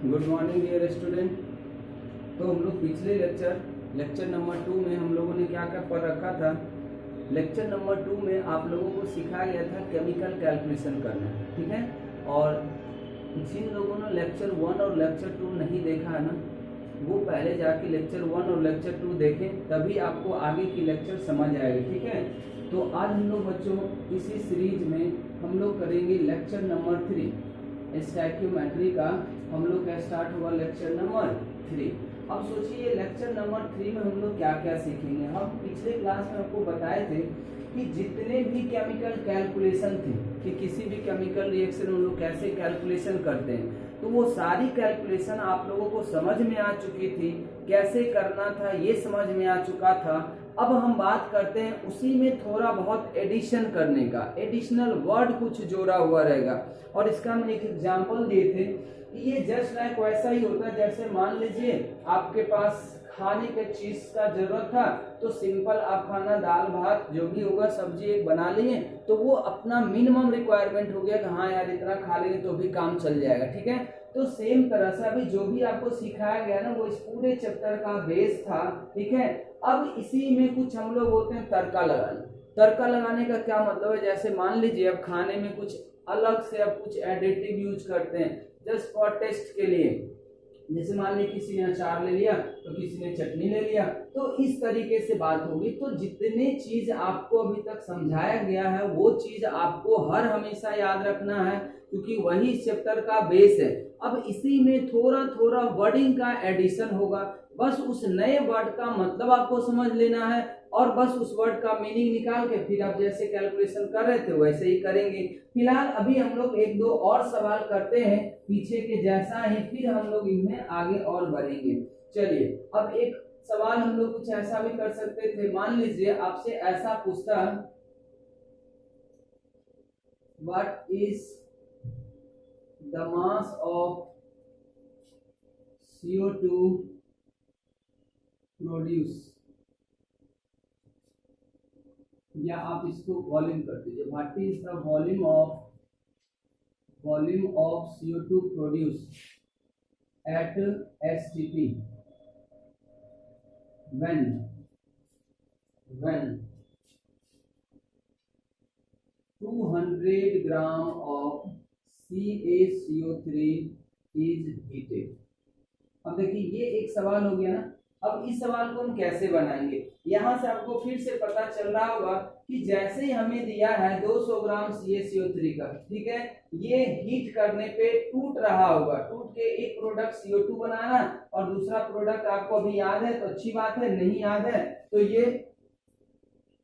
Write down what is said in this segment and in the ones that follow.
Good morning dear student. तो हम लोग पिछले लेक्चर नंबर 2 में हम लोगों ने क्या क्या पढ़ रखा था। लेक्चर नंबर 2 में आप लोगों को सिखाया गया था केमिकल कैलकुलेशन करना, ठीक है। और जिन लोगों ने लेक्चर 1 और लेक्चर 2 नहीं देखा है ना, वो पहले जाके लेक्चर 1 और लेक्चर 2 देखें, तभी आपको आगे की लेक्चर समझ आएगी, ठीक है। तो आज हम लोग बच्चों इसी सीरीज में हम लोग करेंगे लेक्चर नंबर 3 स्टैक्योमेट्री का। हम लोग का स्टार्ट हुआ लेक्चर नंबर 3। अब सोचिए लेक्चर नंबर 3 में हम लोग क्या क्या सीखेंगे। हम पिछले क्लास में आपको बताए थे कि जितने भी केमिकल कैलकुलेशन थे कि किसी भी केमिकल रिएक्शन हम लोग कैसे कैलकुलेशन करते हैं, तो वो सारी कैलकुलेशन आप लोगों को समझ में आ चुकी थी, कैसे करना था ये समझ में आ चुका था। अब हम बात करते हैं उसी में थोड़ा बहुत एडिशन करने का, एडिशनल वर्ड कुछ जोड़ा हुआ रहेगा। और इसका हम एक एग्जांपल दिए थे कि ये जस्ट लाइक वैसा ही होता है जैसे मान लीजिए आपके पास खाने के चीज का जरूरत था, तो सिंपल आप खाना दाल भात जो भी होगा सब्जी एक बना लिए, तो वो अपना मिनिमम रिक्वायरमेंट हो गया कि हाँ यार इतना खा लेंगे तो भी काम चल जाएगा, ठीक है। तो सेम तरह से अभी जो भी आपको सिखाया गया ना, वो इस पूरे चैप्टर का बेस था, ठीक है। अब इसी में कुछ हम लोग होते हैं तड़का लगाना। तड़का लगाने का क्या मतलब है, जैसे मान लीजिए अब खाने में कुछ अलग से अब कुछ एडिटिव यूज करते हैं जस्ट फॉर टेस्ट के लिए। जैसे मान लीजिए किसी ने अचार ले लिया तो किसी ने चटनी ले लिया, तो इस तरीके से बात होगी। तो जितने चीज आपको अभी तक समझाया गया है वो चीज आपको हर हमेशा याद रखना है, क्योंकि वही इस चैप्टर का बेस है। अब इसी में थोड़ा थोड़ा वर्डिंग का एडिशन होगा, बस उस नए वर्ड का मतलब आपको समझ लेना है और बस उस वर्ड का मीनिंग निकाल के फिर आप जैसे कैलकुलेशन कर रहे थे वैसे ही करेंगे। फिलहाल अभी हम लोग एक दो और सवाल करते हैं पीछे के जैसा ही, फिर हम लोग इनमें आगे और बढ़ेंगे। चलिए अब एक सवाल हम लोग कुछ ऐसा भी कर सकते थे। मान लीजिए आपसे ऐसा पूछता, what is the mass of CO2 produce, या आप इसको वॉल्यूम कर दीजिए। What is the volume of CO2 produce at STP when 200 gram of CaCO3 is heated. अब देखिए ये एक सवाल हो गया ना। अब इस सवाल को हम कैसे बनाएंगे, यहां से आपको फिर से पता चल रहा होगा कि जैसे ही हमें दिया है 200 ग्राम CaCO3 का, ठीक है, ये हीट करने पे टूट रहा होगा। टूट के एक प्रोडक्ट CO2 बनाना और दूसरा प्रोडक्ट आपको अभी याद है तो अच्छी बात है, नहीं याद है तो ये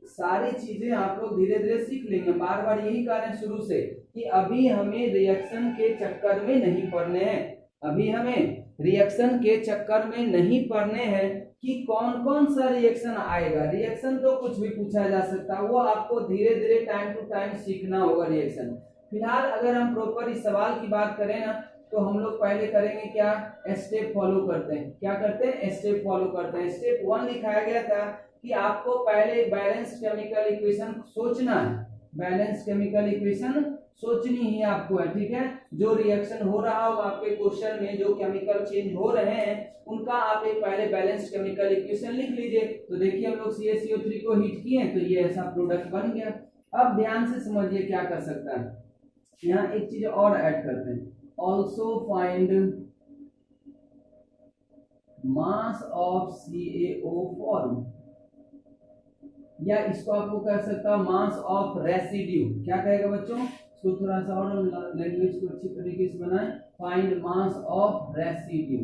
सारी चीजें आप लोग धीरे धीरे सीख लेंगे। बार बार यही कर रहे हैं शुरू से कि अभी हमें रिएक्शन के चक्कर में नहीं पड़ने हैं, अभी हमें रिएक्शन के चक्कर में नहीं पड़ने हैं कि कौन कौन सा रिएक्शन आएगा। रिएक्शन तो कुछ भी पूछा जा सकता है, वो आपको धीरे धीरे टाइम टू टाइम सीखना होगा रिएक्शन। फिलहाल अगर हम प्रॉपर इस सवाल की बात करें ना, तो हम लोग पहले करेंगे क्या, स्टेप फॉलो करते हैं। क्या करते हैं, स्टेप फॉलो करते हैं। स्टेप 1 लिखाया गया था कि आपको पहले बैलेंस केमिकल इक्वेशन सोचना है, बैलेंस केमिकल इक्वेशन सोचनी ही आपको है, ठीक है। जो रिएक्शन हो रहा होगा आपके क्वेश्चन में, जो केमिकल चेंज हो रहे हैं उनका आप एक पहले बैलेंस केमिकल इक्वेशन लिख लीजिए। तो देखिए हम लोग CaCO3 को हीट किए तो ये ऐसा प्रोडक्ट बन गया। अब ध्यान से समझिए क्या कर सकता है, यहाँ एक चीज और ऐड करते हैं, also find mass of CaO form, या इसको आपको कह सकता है मास ऑफ रेसिड्यू। क्या कहेगा बच्चों, इसको थोड़ा सा और लैंग्वेज को अच्छी तरीके से बनाएं, फाइंड मास ऑफ रेसिड्यू।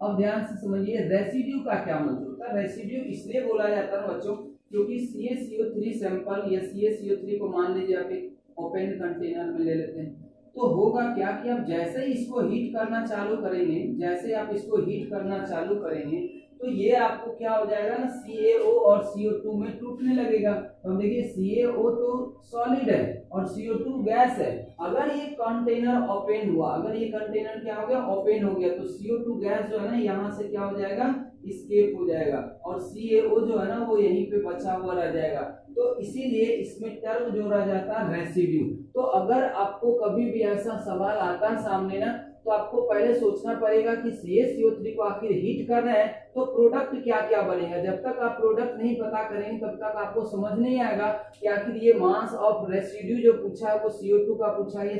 अब ध्यान से समझिए रेसिड्यू का क्या मतलब होता है। रेसिड्यू इसलिए बोला जाता है बच्चों क्योंकि CaCO3 सैंपल या CaCO3 को मान लीजिए आप एक ओपन कंटेनर में ले लेते हैं, तो होगा क्या कि आप जैसे ही इसको हीट करना चालू करेंगे, जैसे आप इसको हीट करना चालू करेंगे तो ये आपको क्या हो जाएगा ना, CaO और CO2 में टूटने लगेगा। तो हम देखिए CaO तो सॉलिड है और CO2 गैस है। अगर ये कंटेनर ओपन हुआ, अगर ये कंटेनर क्या हो गया, ओपन हो गया, तो CO2 गैस जो है ना यहाँ से क्या हो जाएगा, स्केप हो जाएगा और CaO जो है ना वो यहीं पे बचा हुआ रह जाएगा। तो इसीलिए इसमें टर्म जोड़ा जाता है रेसिड्यू। तो अगर आपको कभी भी ऐसा सवाल आता है सामने ना, तो आपको पहले सोचना पड़ेगा कि CaCO3 को आखिर हीट कर रहे हैं तो प्रोडक्ट क्या क्या बनेगा। जब तक आप प्रोडक्ट नहीं पता करेंगे तब तक आपको समझ नहीं आएगा कि आखिर ये मास ऑफ रेसिड्यू जो पूछा है वो CO2 का पूछा है,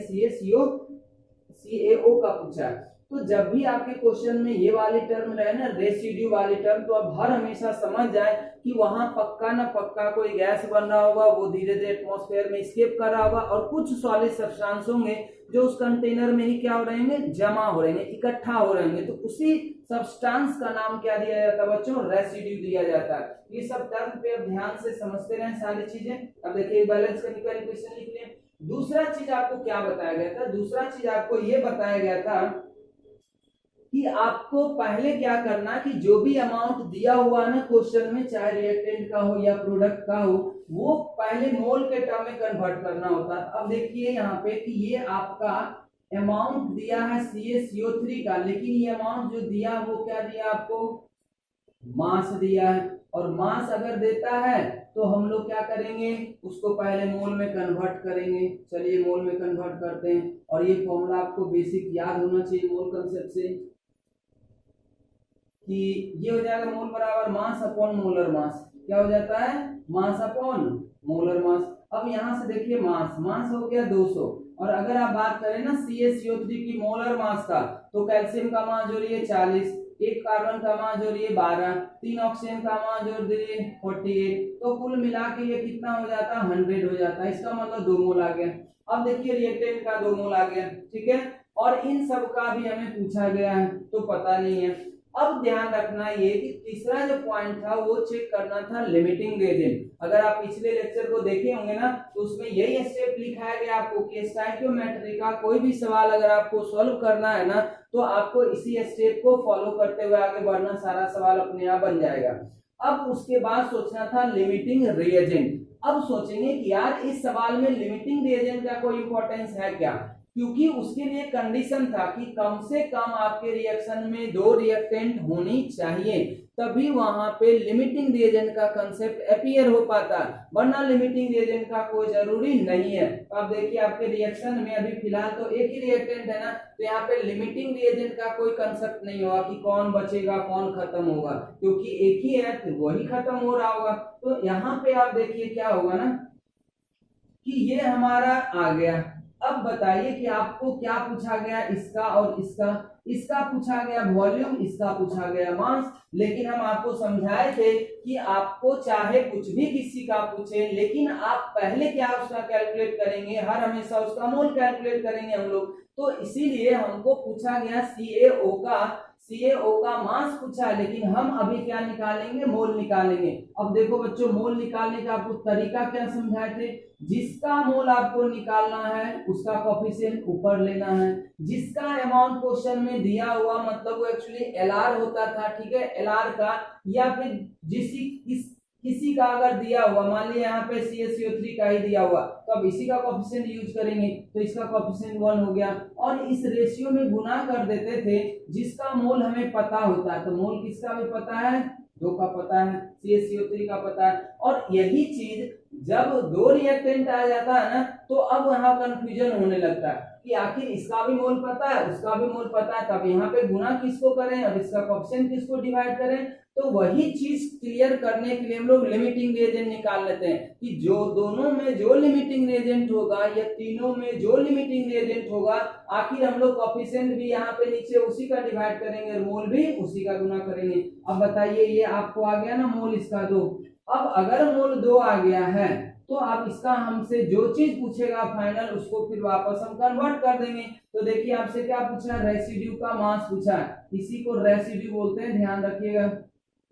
CaO का पूछा है। तो जब भी आपके क्वेश्चन में ये वाली टर्म रहे ना, रेसिड्यू वाली टर्म, तो आप हर हमेशा समझ जाए कि वहां पक्का ना पक्का कोई गैस बन रहा होगा, वो धीरे धीरे एटमॉस्फेयर में एस्केप कर रहा होगा, और कुछ सॉलिड सब्सटेंस होंगे जो उस कंटेनर में ही क्या हो रहेंगे, जमा हो रहेंगे, इकट्ठा हो रहेंगे। तो उसी सब्सटेंस का नाम क्या दिया जाता है बच्चों, रेसिड्यू दिया जाता है। ये सब टर्म पे अब ध्यान से समझते रहें सारी चीजें। अब देखिए बैलेंस केमिकल इक्वेशन लिख लें। दूसरा चीज आपको क्या बताया गया था, दूसरा चीज आपको ये बताया गया था कि आपको पहले क्या करना कि जो भी अमाउंट दिया हुआ ना क्वेश्चन में, चाहे रिएक्टेंट का हो या प्रोडक्ट का हो, वो पहले मोल के टर्म में कन्वर्ट करना होता है। अब देखिए यहाँ पे कि ये आपका अमाउंट दिया है CaCO3 का, लेकिन ये अमाउंट जो दिया वो क्या दिया आपको, मास दिया है। और मास अगर देता है तो हम लोग क्या करेंगे, उसको पहले मोल में कन्वर्ट करेंगे। चलिए मोल में कन्वर्ट करते हैं, और ये फॉर्मूला आपको बेसिक याद होना चाहिए मोल कंसेप्ट से, कि ये हो जाएगा मोल बराबर मास अपॉन मोलर मास। क्या हो जाता है, मास अपॉन मोलर मास। अब यहां से देखिए मास हो गया 200, और अगर आप बात करें ना CaCO3 की मोलर मास का, तो कैल्शियम का मान जोड़िए 40, एक कार्बन का मान जोड़िए 12, 3 ऑक्सीजन का मान जोड़ दिए 48, तो कुल मिला के ये कितना हो जाता है, 100 हो जाता है। इसका मतलब 2 मोल आ गया। अब देखिए रिएक्टेंट का 2 मोल आ गया, ठीक है। और इन सब का भी हमें पूछा गया है तो पता नहीं है। अब ध्यान रखना ये कि तीसरा जो पॉइंट था वो चेक करना था लिमिटिंग रिएजेंट। अगर आप पिछले लेक्चर को देखे होंगे ना, तो उसमें यही स्टेप लिखाया गया आपको कि स्टोइकियोमेट्री का कोई भी सवाल अगर आपको सॉल्व करना है ना, तो आपको इसी स्टेप को फॉलो करते हुए आगे बढ़ना, सारा सवाल अपने आप बन जाएगा। अब उसके बाद सोचना था लिमिटिंग रिएजेंट। अब सोचेंगे कि यार इस सवाल में लिमिटिंग रिएजेंट का कोई इंपॉर्टेंस है क्या, क्योंकि उसके लिए कंडीशन था कि कम से कम आपके रिएक्शन में 2 रिएक्टेंट होनी चाहिए, तभी वहां पे लिमिटिंग रिएजेंट का कंसेप्ट अपीयर हो पाता, वरना लिमिटिंग रिएजेंट का कोई जरूरी नहीं है। तो आप देखिए आपके रिएक्शन में अभी फिलहाल तो एक ही रिएक्टेंट है ना, तो यहाँ पे लिमिटिंग रिएजेंट का कोई कंसेप्ट नहीं होगा कि कौन बचेगा कौन खत्म होगा, क्योंकि एक ही है तो वही खत्म हो रहा होगा। तो यहाँ पे आप देखिए क्या होगा ना कि ये हमारा आ गया। अब बताइए कि आपको क्या पूछा गया, इसका और इसका पूछा गया वॉल्यूम, इसका पूछा गया मास। लेकिन हम आपको समझाए थे कि आपको चाहे कुछ भी किसी का पूछे, लेकिन आप पहले क्या उसका कैलकुलेट करेंगे, हर हमेशा उसका मोल कैलकुलेट करेंगे हम लोग। तो इसीलिए हमको पूछा गया CaO का मास पूछा, लेकिन हम अभी क्या निकालेंगे, मोल निकालेंगे। अब देखो बच्चों, मोल निकालने का आपको तरीका क्या समझाए थे, जिसका मोल आपको निकालना है उसका कोफिशिएंट ऊपर लेना है, जिसका अमाउंट क्वेश्चन में दिया हुआ मतलब वो एक्चुअली LR होता था, ठीक है, LR का, या फिर किसी का अगर दिया हुआ, मान लिया यहाँ पे CaCO3 का ही दिया हुआ, तो अब इसी का कोफिशिएंट यूज करेंगे, तो इसका कोफिशिएंट 1 हो गया। और इस रेशियो में गुना कर देते थे जिसका मोल हमें पता होता है। तो मोल किसका भी पता है, 2 का पता है, CaCO3 का पता है। और यही चीज जब 2 रिएक्टेंट आ जाता है ना, तो अब वहां कंफ्यूजन होने लगता है कि आखिर इसका भी मोल पता है उसका भी मोल पता है, तब यहाँ पे गुना किसको करें और इसका कोफिशिएंट किसको डिवाइड करें। तो वही चीज क्लियर करने के लिए हम लोग लिमिटिंग रिएजेंट निकाल लेते हैं कि जो दोनों में जो लिमिटिंग रिएजेंट होगा या तीनों में जो लिमिटिंग रिएजेंट होगा, आखिर हम लोग कोफिशिएंट भी यहाँ पे नीचे उसी का डिवाइड करेंगे, मोल भी उसी का गुना करेंगे। अब बताइए ये आपको आ गया ना मोल इसका 2। अब अगर मोल 2 आ गया है तो आप इसका हमसे जो चीज पूछेगा फाइनल उसको फिर वापस हम कन्वर्ट कर देंगे। तो देखिए आपसे क्या पूछा, रेसिड्यू का मास पूछा है, इसी को रेसिड्यू बोलते हैं, ध्यान रखिएगा।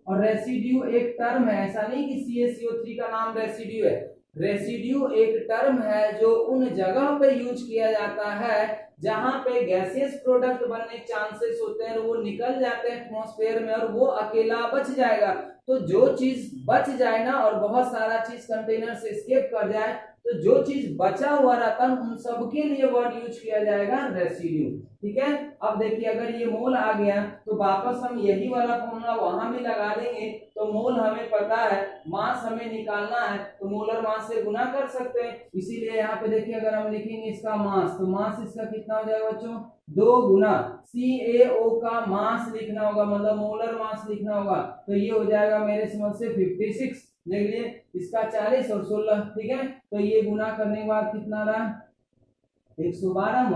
और रेसिड्यू एक टर्म है, ऐसा नहीं कि CaCO3 का नाम रेसिड्यू है। रेसिड्यू एक टर्म है जो उन जगह पे यूज किया जाता है जहां पे गैसियस प्रोडक्ट बनने के चांसेस होते हैं, वो निकल जाते हैं एटमॉस्फेयर में और वो अकेला बच जाएगा। तो जो चीज बच जाए ना और बहुत सारा चीज कंटेनर से एस्केप कर जाए, तो जो चीज बचा हुआ रहता है उन सबके लिए वर्ड यूज किया जाएगा रेसिड्यू। ठीक है, अब देखिए अगर ये मोल आ गया तो वापस हम यही वाला फॉर्मूला वहां भी लगा देंगे। तो मोल हमें पता है, मास हमें निकालना है, तो मोलर मास से गुना कर सकते हैं। इसीलिए यहाँ पे देखिए अगर हम लिखेंगे इसका मास, तो मास इसका कितना हो जाएगा बच्चों, 2 गुना CaO का मास लिखना होगा, मतलब मोलर मास लिखना होगा। तो ये हो जाएगा मेरे समझ से 56, देख लिए इसका 40 और 16। ठीक है, तो ये गुना करने के बाद कितना रहा, 112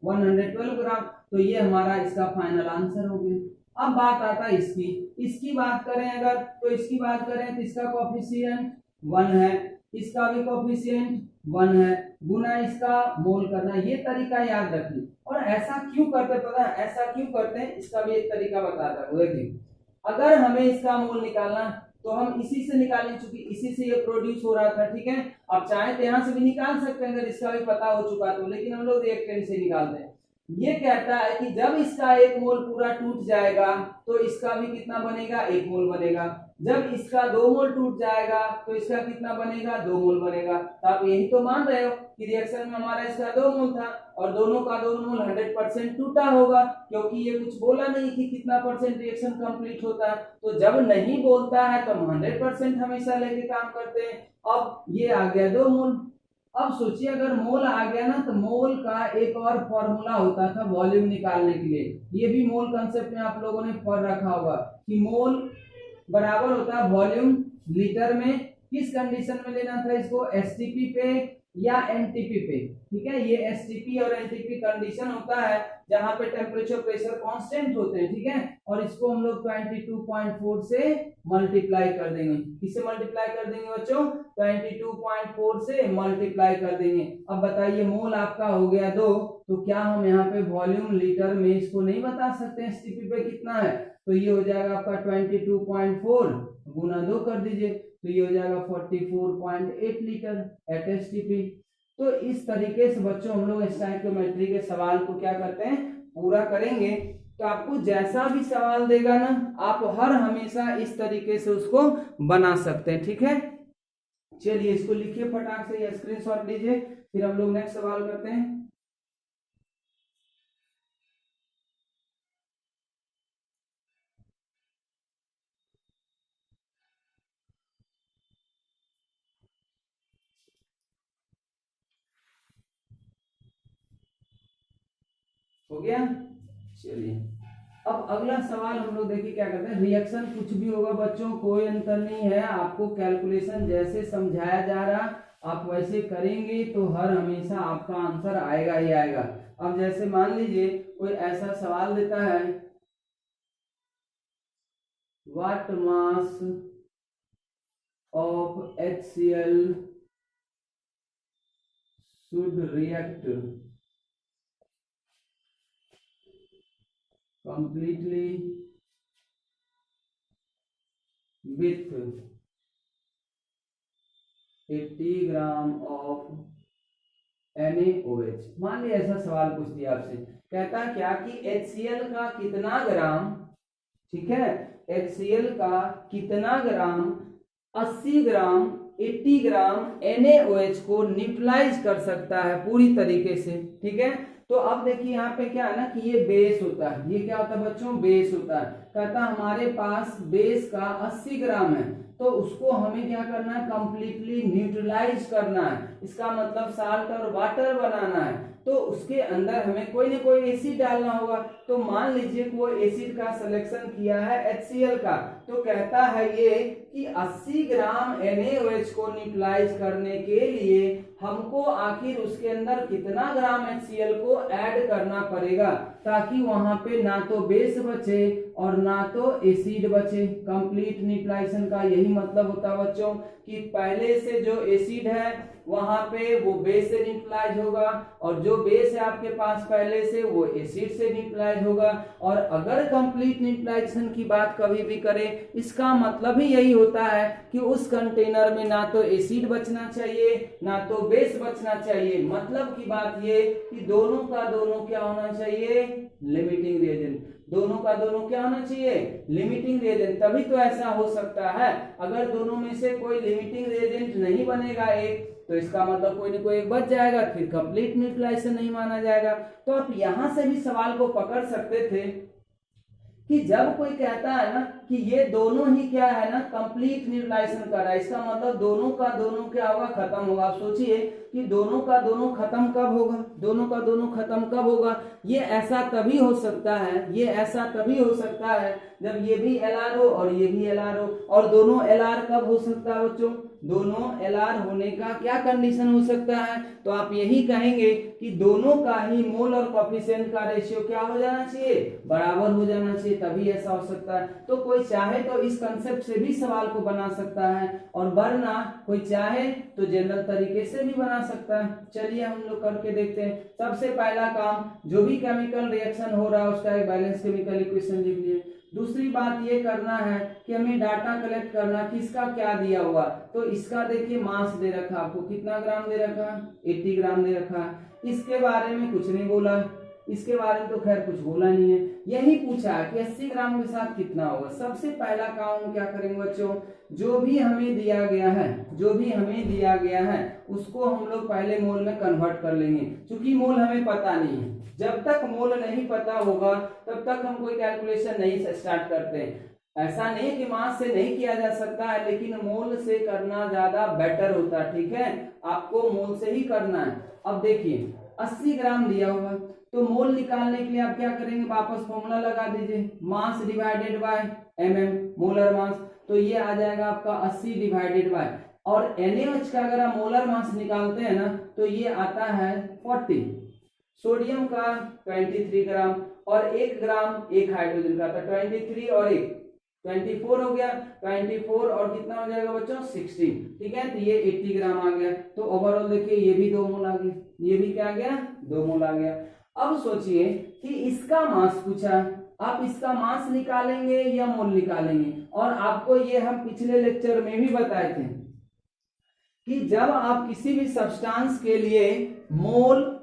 112 ग्राम। तो ये हमारा इसका फाइनल आंसर हो गया। अब बात आता है इसकी बात करें अगर, तो इसकी बात करें तो इसका कोएफिशिएंट 1 है, इसका भी कोएफिशिएंट 1 है, गुना इसका मोल करना। ये तरीका याद रखिए। और ऐसा क्यों करते पता है, ऐसा क्यों करते हैं इसका भी एक तरीका बताता हूं। देखिए अगर हमें इसका मोल निकालना तो हम इसी से निकालें, चूंकि इसी से ये प्रोड्यूस हो रहा था। ठीक है, अब चाहे तो यहां से भी निकाल सकते हैं अगर इसका भी पता हो चुका तो, लेकिन हम लोग रिएक्टेंट से निकालते हैं। ये कहता है कि जब इसका 1 मोल पूरा टूट जाएगा तो इसका भी कितना बनेगा, 1 मोल बनेगा। जब इसका 2 मोल टूट जाएगा तो इसका कितना बनेगा, 2 मोल बनेगा। तो आप यही तो मान रहे हो कि रिएक्शन में हमारा इसका 2 मोल था और दोनों का 2 मोल 100% टूटा होगा, क्योंकि ये कुछ बोला नहीं कि कितना परसेंट रिएक्शन कंप्लीट होता है। तो जब नहीं बोलता है तो हम 100% हमेशा लेके काम करते हैं। अब ये आ गया 2 मोल। अब सोचिए अगर मोल आ गया ना, तो मोल का एक और फॉर्मूला होता था वॉल्यूम निकालने के लिए। ये भी मोल कांसेप्ट में आप लोगों ने पढ़ रखा होगा कि मोल बराबर होता है वॉल्यूम लीटर में। किस कंडीशन में लेना था इसको, एसटीपी पे या एनटीपी पे। ठीक है, ये एसटीपी और एनटीपी कंडीशन होता है जहां पे टेम्परेचर प्रेशर कांस्टेंट होते हैं। ठीक है, और इसको हम लोग 22.4 से मल्टीप्लाई कर देंगे। किससे मल्टीप्लाई कर देंगे बच्चों, 22.4 से मल्टीप्लाई कर देंगे। अब बताइए मोल आपका हो गया 2, तो क्या हम यहाँ पे वॉल्यूम लीटर में इसको नहीं बता सकते एसटीपी पे कितना है। तो ये हो जाएगा आपका 22.4 गुना 2 कर दीजिए, तो ये हो जाएगा 44.8 लीटर एट एसटीपी। तो इस तरीके से बच्चों हम लोग स्टोइकियोमेट्री के सवाल को क्या करते हैं, पूरा करेंगे। तो आपको जैसा भी सवाल देगा ना, आप हर हमेशा इस तरीके से उसको बना सकते हैं। ठीक है, चलिए इसको लिखिए फटाक से या स्क्रीनशॉट लीजिए, फिर हम लोग नेक्स्ट सवाल करते हैं। हो गया, चलिए अब अगला सवाल हम लोग देखिए क्या करते हैं। रिएक्शन कुछ भी होगा बच्चों, कोई अंतर नहीं है। आपको कैलकुलेशन जैसे समझाया जा रहा आप वैसे करेंगे तो हर हमेशा आपका आंसर आएगा ही आएगा। अब जैसे मान लीजिए कोई ऐसा सवाल देता है, what mass of HCl should react completely with 80 gram of NaOH। मान लिया ऐसा सवाल पूछ दिया आपसे, कहता है क्या कि HCl का कितना ग्राम, ठीक है, HCl का कितना ग्राम 80 ग्राम 80 ग्राम NaOH को न्यूट्रलाइज कर सकता है पूरी तरीके से। ठीक है, तो अब देखिए यहाँ पे क्या है ना कि ये बेस होता है, ये क्या होता है बच्चों, बेस होता है। कहता हमारे पास बेस का 80 ग्राम है, तो उसको हमें क्या करना है, कंप्लीटली न्यूट्रलाइज करना है। इसका मतलब साल्ट और वाटर बनाना है, तो उसके अंदर हमें कोई ना कोई एसिड डालना होगा। तो मान लीजिए कोई एसिड का सिलेक्शन किया है HCl का, तो कहता है ये कि 80 ग्राम NaOH को न्यूट्रलाइज करने के लिए हमको आखिर उसके अंदर कितना ग्राम HCl को ऐड करना पड़ेगा, ताकि वहां पे ना तो बेस बचे और ना तो एसिड बचे। कंप्लीट न्यूट्रलाइजेशन का यही मतलब होता है बच्चों कि पहले से जो एसिड है वहां पे वो बेस से न्यूट्रलाइज होगा, और जो बेस है आपके पास पहले से वो एसिड से न्यूट्रलाइज होगा। और अगर कंप्लीट न्यूट्रलाइजेशन की बात कभी भी करें, इसका मतलब ही यही होता है कि उस कंटेनर में ना तो एसिड बचना चाहिए ना तो बेस बचना चाहिए। मतलब की बात ये कि दोनों का दोनों क्या होना चाहिए, लिमिटिंग रिएजेंट। दोनों का दोनों क्या होना चाहिए, लिमिटिंग रिएजेंट। तभी तो ऐसा हो सकता है। अगर दोनों में से कोई लिमिटिंग रिएजेंट नहीं बनेगा एक, तो इसका मतलब कोई ना कोई एक बच जाएगा, फिर कंप्लीट न्यूट्रलाइजेशन नहीं माना जाएगा। तो आप यहां से भी सवाल को पकड़ सकते थे कि जब कोई कहता है ना कि ये दोनों ही क्या है ना कंप्लीट न्यूट्रलाइजेशन कर रहा है, इसका मतलब दोनों का दोनों क्या होगा, खत्म होगा। आप सोचिए कि दोनों का दोनों खत्म कब होगा, दोनों का दोनों खत्म कब होगा। ये ऐसा तभी हो सकता है, ये ऐसा तभी हो सकता है जब ये भी एलआर हो और ये भी एलआर हो। और दोनों एलआर कब हो सकता है बच्चों, दोनों एलआर होने का क्या कंडीशन हो सकता है, तो आप यही कहेंगे कि दोनों का ही मोल और कोफिशिएंट का रेशियो क्या हो जाना चाहिए, बराबर हो जाना चाहिए, तभी ऐसा हो सकता है। तो कोई चाहे तो इस कंसेप्ट से भी सवाल को बना सकता है, और वरना कोई चाहे तो जनरल तरीके से भी बना सकता है। चलिए हम लोग करके देखते हैं। सबसे पहला काम, जो भी केमिकल रिएक्शन हो रहा है उसका एक बैलेंस केमिकल इक्वेशन लिख लिए। दूसरी बात ये करना है कि हमें डाटा कलेक्ट करना, किसका क्या दिया हुआ। तो इसका देखिए मास दे रखा, आपको कितना ग्राम दे रखा, 80 ग्राम दे रखा। इसके बारे में कुछ नहीं बोला, इसके बारे में तो खैर कुछ बोला नहीं है, यही पूछा कि 80 ग्राम के साथ कितना होगा। सबसे पहला काम हम क्या करेंगे बच्चों, जो भी हमें दिया गया है, जो भी हमें दिया गया है उसको हम लोग पहले मोल में कन्वर्ट कर लेंगे। क्योंकि मोल हमें पता नहीं है, जब तक मोल नहीं पता होगा तब तक हम कोई कैलकुलेशन नहीं स्टार्ट करते। ऐसा नहीं कि मास से नहीं किया जा सकता है, लेकिन मोल से करना ज्यादा बेटर होता है। ठीक है, आपको मोल से ही करना है। अब देखिए 80 ग्राम दिया हुआ, तो मोल निकालने के लिए आप क्या करेंगे, वापस फॉर्मूला लगा दीजिए, mass divided by MM, molar mass. तो ये आ जाएगा आपका 80 डिवाइडेड बाय, और NaOH का अगर आप मोलर मास निकालते हैं ना तो ये आता है 40। सोडियम का 23 ग्राम, और 1 ग्राम एक हाइड्रोजन का था, 23 और 1 24 हो गया, 24 और कितना हो जाएगा बच्चों 16। ठीक है, तो ये 80 ग्राम आ गया। तो ओवरऑल देखिए ये भी 2 मोल आ गया, ये भी क्या आ गया, 2 मोल आ गया। अब सोचिए कि इसका मास पूछा, आप इसका मास निकालेंगे या मोल निकालेंगे। और आपको ये हम पिछले लेक्चर में भी बताए थे कि जब आप किसी भी सब्सटेंस के लिए मोल,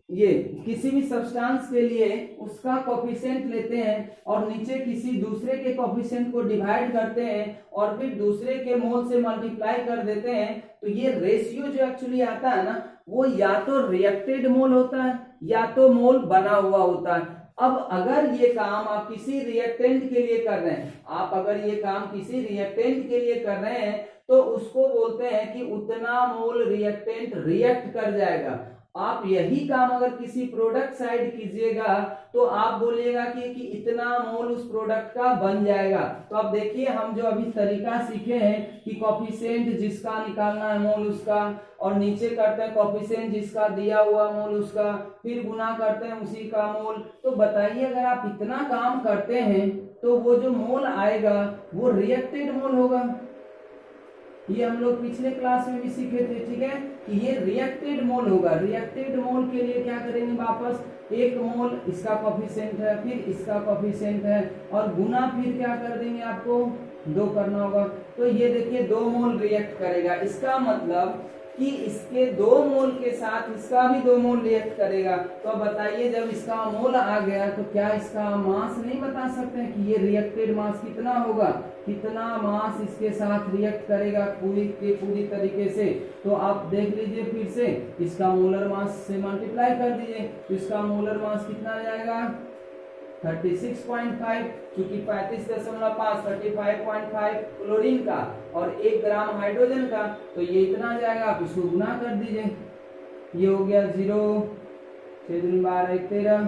ये किसी भी सब्सटेंस के लिए उसका कोफिशिएंट लेते हैं और नीचे किसी दूसरे के कोफिशिएंट को डिवाइड करते हैं और फिर दूसरे के मोल से मल्टीप्लाई कर देते हैं, तो ये रेशियो जो एक्चुअली आता है ना वो या तो रिएक्टेड मोल होता है या तो मोल बना हुआ होता है। अब अगर ये काम आप किसी रिएक्टेंट के लिए कर रहे हैं, आप अगर ये काम किसी रिएक्टेंट के लिए कर रहे हैं तो उसको बोलते हैं कि उतना मोल रिएक्टेंट रिएक्ट कर जाएगा। आप यही काम अगर किसी प्रोडक्ट साइड कीजिएगा तो आप बोलिएगा कि इतना मोल उस प्रोडक्ट का बन जाएगा। तो अब देखिए हम जो अभी तरीका सीखे हैं कि कोफिशिएंट जिसका निकालना है मोल उसका, और नीचे करते हैं कोफिशिएंट जिसका दिया हुआ मोल उसका, फिर गुना करते हैं उसी का मोल। तो बताइए अगर आप इतना काम करते हैं तो वो जो मोल आएगा वो रिएक्टेड मोल होगा। ये हम लोग पिछले क्लास में भी सीखे थे। ठीक है, कि ये रिएक्टेड मोल होगा। रिएक्टेड मोल के लिए क्या करेंगे, वापस 1 मोल इसका कोफिशिएंट है, फिर इसका कोफिशिएंट है, और गुना फिर क्या कर देंगे, आपको 2 करना होगा। तो ये देखिए 2 मोल रिएक्ट करेगा, इसका मतलब कि इसके 2 मोल के साथ इसका भी 2 मोल रिएक्ट करेगा। तो अब बताइए जब इसका मोल आ गया तो क्या इसका मास नहीं बता सकते हैं कि ये रिएक्टेड मास कितना होगा, कितना मास इसके साथ रिएक्ट करेगा पूरी तरीके से। तो आप देख लीजिए फिर से, इसका मोलर मास से मल्टीप्लाई कर दीजिए तो इसका मोलर मास कितना आ जाएगा 36.5, क्योंकि 35.5 35.5 क्लोरीन का और 1 ग्राम हाइड्रोजन का, तो ये इतना आ जाएगा। आप इसको गुना कर दीजिए, ये हो गया 0, 6 दूनी 12 1 13,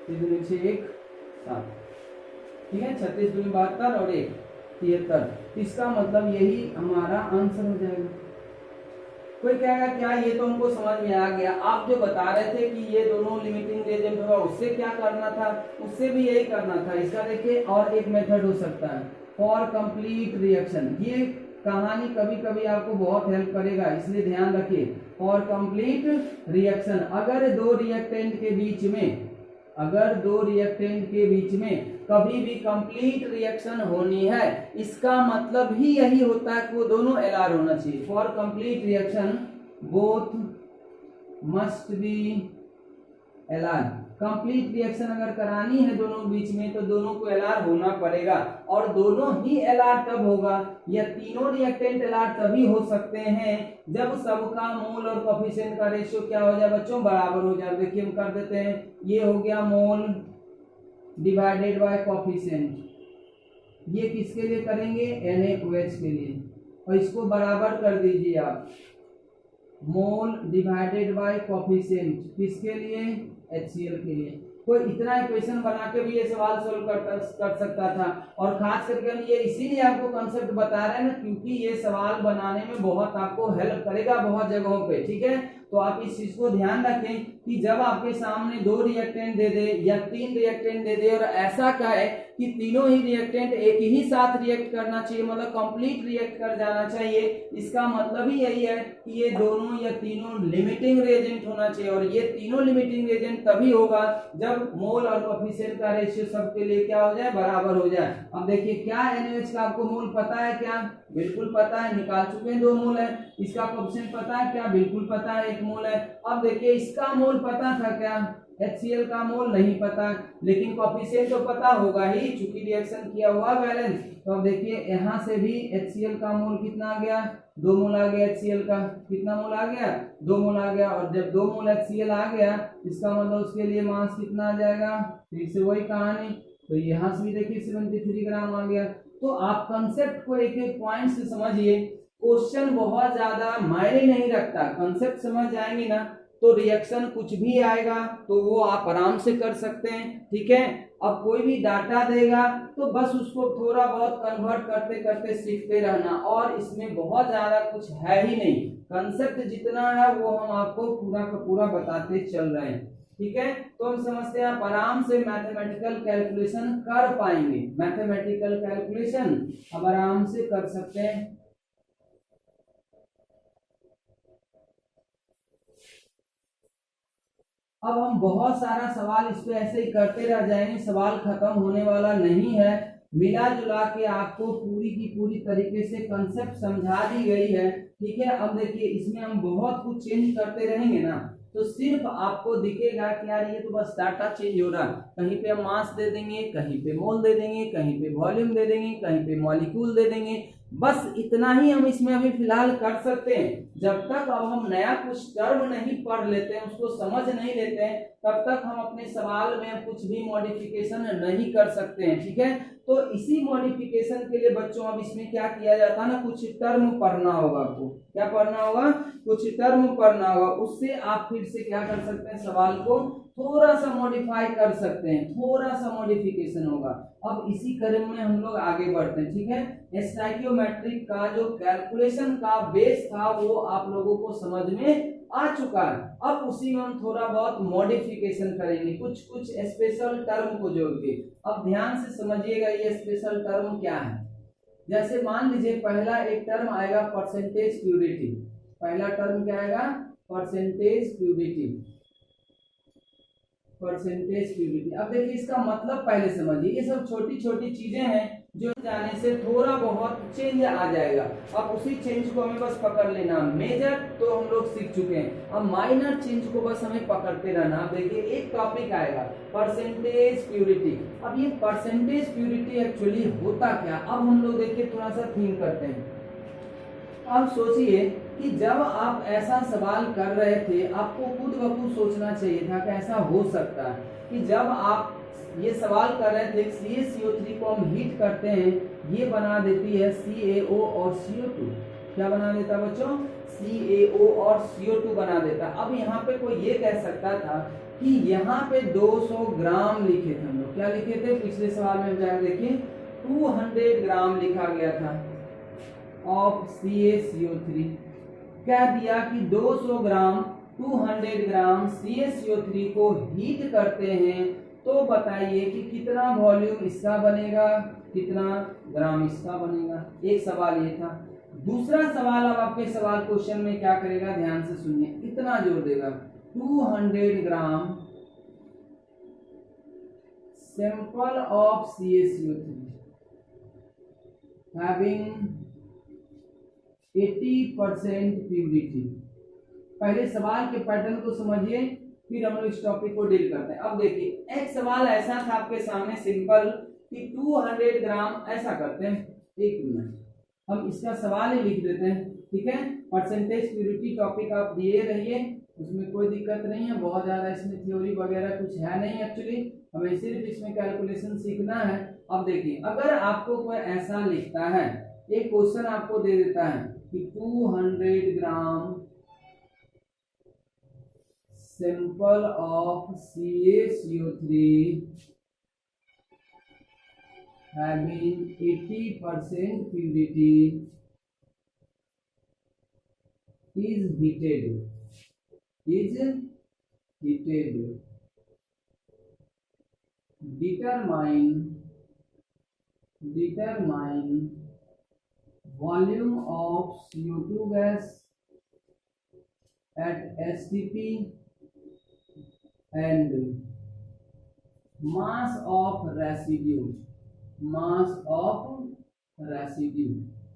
6 दूनी 6 1 7। ठीक है, 36 दूनी 72 और 1 73। इसका मतलब यही हमारा आंसर हो जाएगा। कोई कहेगा क्या ये तो हमको समझ में आ गया, आप जो बता रहे थे कि ये दोनों लिमिटिंग रिएजेंट होगा उससे क्या करना था, उससे भी यही करना था। इसका देखिए और एक मेथड हो सकता है, फॉर कंप्लीट रिएक्शन। ये कहानी कभी कभी आपको बहुत हेल्प करेगा, इसलिए ध्यान रखिए। फॉर कंप्लीट रिएक्शन, अगर दो रिएक्टेंट के बीच में कभी भी कंप्लीट रिएक्शन होनी है, इसका मतलब ही यही होता है कि वो दोनों एलआर होना चाहिए। For complete reaction both must be LR. Complete reaction अगर करानी है दोनों बीच में तो दोनों को एलआर होना पड़ेगा, और दोनों ही एलआर तब होगा, या तीनों रिएक्टेंट एलआर तभी हो सकते हैं जब सबका मोल और कोफिशिएंट का रेशियो क्या हो जाए बच्चों, बराबर हो जाए। देखिए हम कर देते हैं, ये हो गया मोल डिवाइडेड बाय कोफिशिएंट, ये किसके लिए करेंगे, NaOH के लिए, और इसको बराबर कर दीजिए आप मोल डिवाइडेड बाय कोफिशिएंट किसके लिए, HCl के लिए। कोई इतना इक्वेशन बना के भी ये सवाल सोल्व कर सकता था, और खास करके हम ये इसीलिए आपको कंसेप्ट बता रहे हैं ना, क्योंकि ये सवाल बनाने में बहुत आपको हेल्प करेगा बहुत जगहों पे, ठीक है। तो आप इस चीज को ध्यान रखें कि जब आपके सामने 2 रिएक्टेंट दे दे या 3 रिएक्टेंट दे दे और ऐसा कहे कि तीनों ही रिएक्टेंट एक ही साथ रिएक्ट करना चाहिए, मतलब कंप्लीट रिएक्ट कर जाना चाहिए, इसका मतलब ही यही है कि ये दोनों या तीनों लिमिटिंग रिएजेंट होना चाहिए, और ये तीनों लिमिटिंग रिएजेंट तभी होगा जब मोल और कोफिशिएंट का रेशियो सबके लिए क्या हो जाए, बराबर हो जाए। अब देखिए क्या NaOH का आपको मोल पता है क्या, बिल्कुल पता है, निकाल चुके हैं 2 मोल है। इसका कोफिशिएंट पता है क्या, बिल्कुल पता है, 1 मोल है। अब देखिए इसका मोल पता था क्या, HCl का मोल नहीं पता, लेकिन कोफिशिएंट तो पता होगा ही चूंकि रिएक्शन किया हुआ बैलेंस। तो अब देखिए यहाँ से भी HCl का मोल कितना आ गया, 2 मोल आ गया HCl का, कितना मोल आ गया, 2 मोल आ गया, और जब 2 मोल HCl आ गया इसका मतलब उसके लिए मास कितना आ जाएगा, फिर से वही कहानी, तो यहाँ से भी देखिए 73 ग्राम आ गया। तो आप कंसेप्ट को एक एक पॉइंट से समझिए, क्वेश्चन बहुत ज्यादा मायने नहीं रखता, कंसेप्ट समझ जाएंगे ना तो रिएक्शन कुछ भी आएगा तो वो आप आराम से कर सकते हैं, ठीक है। अब कोई भी डाटा देगा तो बस उसको थोड़ा बहुत कन्वर्ट करते करते सीखते रहना, और इसमें बहुत ज्यादा कुछ है ही नहीं, कंसेप्ट जितना है वो हम आपको पूरा का पूरा बताते चल रहे हैं, ठीक है। तो हम समझते हैं आप आराम से मैथमेटिकल कैलकुलेशन कर पाएंगे, मैथमेटिकल कैलकुलेशन अब आराम से कर सकते हैं। अब हम बहुत सारा सवाल इस पे ऐसे ही करते रह जाएंगे, सवाल खत्म होने वाला नहीं है, मिला जुला के आपको पूरी की पूरी तरीके से कंसेप्ट समझा दी गई है, ठीक है। अब देखिए इसमें हम बहुत कुछ चेंज करते रहेंगे ना तो सिर्फ आपको दिखेगा कि यार ये तो बस डाटा चेंज हो रहा है, कहीं पे हम मास दे देंगे, कहीं पे मोल दे देंगे, कहीं पे वॉल्यूम दे देंगे, कहीं पे मॉलिक्यूल दे देंगे, बस इतना ही हम इसमें अभी फिलहाल कर सकते हैं। जब तक अब हम नया कुछ टर्म नहीं पढ़ लेते हैं, उसको समझ नहीं लेते हैं, तब तक हम अपने सवाल में कुछ भी मॉडिफिकेशन नहीं कर सकते हैं, ठीक है। तो इसी मॉडिफिकेशन के लिए बच्चों अब इसमें क्या किया जाता है ना, कुछ टर्म पढ़ना होगा आपको, क्या पढ़ना होगा, कुछ टर्म पढ़ना होगा, उससे आप फिर से क्या कर सकते हैं, सवाल को थोड़ा सा मॉडिफाई कर सकते हैं, थोड़ा सा मॉडिफिकेशन होगा। अब इसी क्रम में हम लोग आगे बढ़ते हैं, ठीक है। स्टोइकियोमेट्रिक का जो कैलकुलेशन का बेस था वो आप लोगों को समझ में आ चुका है, अब उसी में हम थोड़ा बहुत मॉडिफिकेशन करेंगे, कुछ कुछ स्पेशल टर्म को जोड़ के। अब ध्यान से समझिएगा ये स्पेशल टर्म क्या है। जैसे मान लीजिए पहला एक टर्म आएगा परसेंटेज प्यूरिटी, पहला टर्म क्या आएगा, परसेंटेज प्यूरिटी, परसेंटेज प्यूरिटी। अब देखिए इसका मतलब पहले समझिए, ये सब छोटी छोटी चीजें हैं जो जाने से थोड़ा बहुत चेंज आ जाएगा। अब उसी चेंज को हमें बस पकड़ लेना, मेजर तो हम लोग सीख चुके हैं, अब माइनर चेंज को बस हमें पकड़ते रहना। अब देखिए एक टॉपिक आएगा परसेंटेज प्यूरिटी। अब ये परसेंटेज प्यूरिटी एक्चुअली होता क्या, अब हम लोग देखिए थोड़ा सा थिंक करते हैं। अब सोचिए कि जब आप ऐसा सवाल कर रहे थे आपको खुद ब खुद सोचना चाहिए था कि ऐसा हो सकता है कि जब आप ये सवाल कर रहे थे CaCO3 को हम हीट करते हैं, ये बना देती है CaO और CO2, क्या बना देता बच्चों, CaO और CO2 बना देता। अब यहाँ पे कोई ये कह सकता था कि यहाँ पे 200 ग्राम लिखे थे हम लोग, क्या लिखे थे, पिछले सवाल में जाकर देखिए 200 ग्राम लिखा गया था ऑफ CaCO3, कह दिया कि 200 ग्राम 200 ग्राम CaCO3 को हीट करते हैं तो बताइए कि कितना वॉल्यूम इसका बनेगा, कितना ग्राम इसका बनेगा। एक सवाल ये था। दूसरा सवाल, अब आपके सवाल क्वेश्चन में क्या करेगा, ध्यान से सुनिए, इतना जोर देगा 200 gram sample of CaCO3 having 80% purity. पहले सवाल के पैटर्न को समझिए फिर हम लोग इस टॉपिक को डील करते हैं। अब देखिए एक सवाल ऐसा था आपके सामने सिंपल कि 200 ग्राम, ऐसा करते हैं, एक मिनट हम इसका सवाल ही लिख देते हैं, ठीक है। परसेंटेज प्योरिटी टॉपिक आप दिए रहिए, उसमें कोई दिक्कत नहीं है, बहुत ज्यादा इसमें थ्योरी वगैरह कुछ है नहीं, एक्चुअली हमें सिर्फ इसमें कैलकुलेशन सीखना है। अब देखिए अगर आपको कोई ऐसा लिखता है, एक क्वेश्चन आपको दे देता है कि 200 ग्राम sample of CaCO3 having 80% purity is heated. Determine volume of CO2 gas at STP and mass of residue.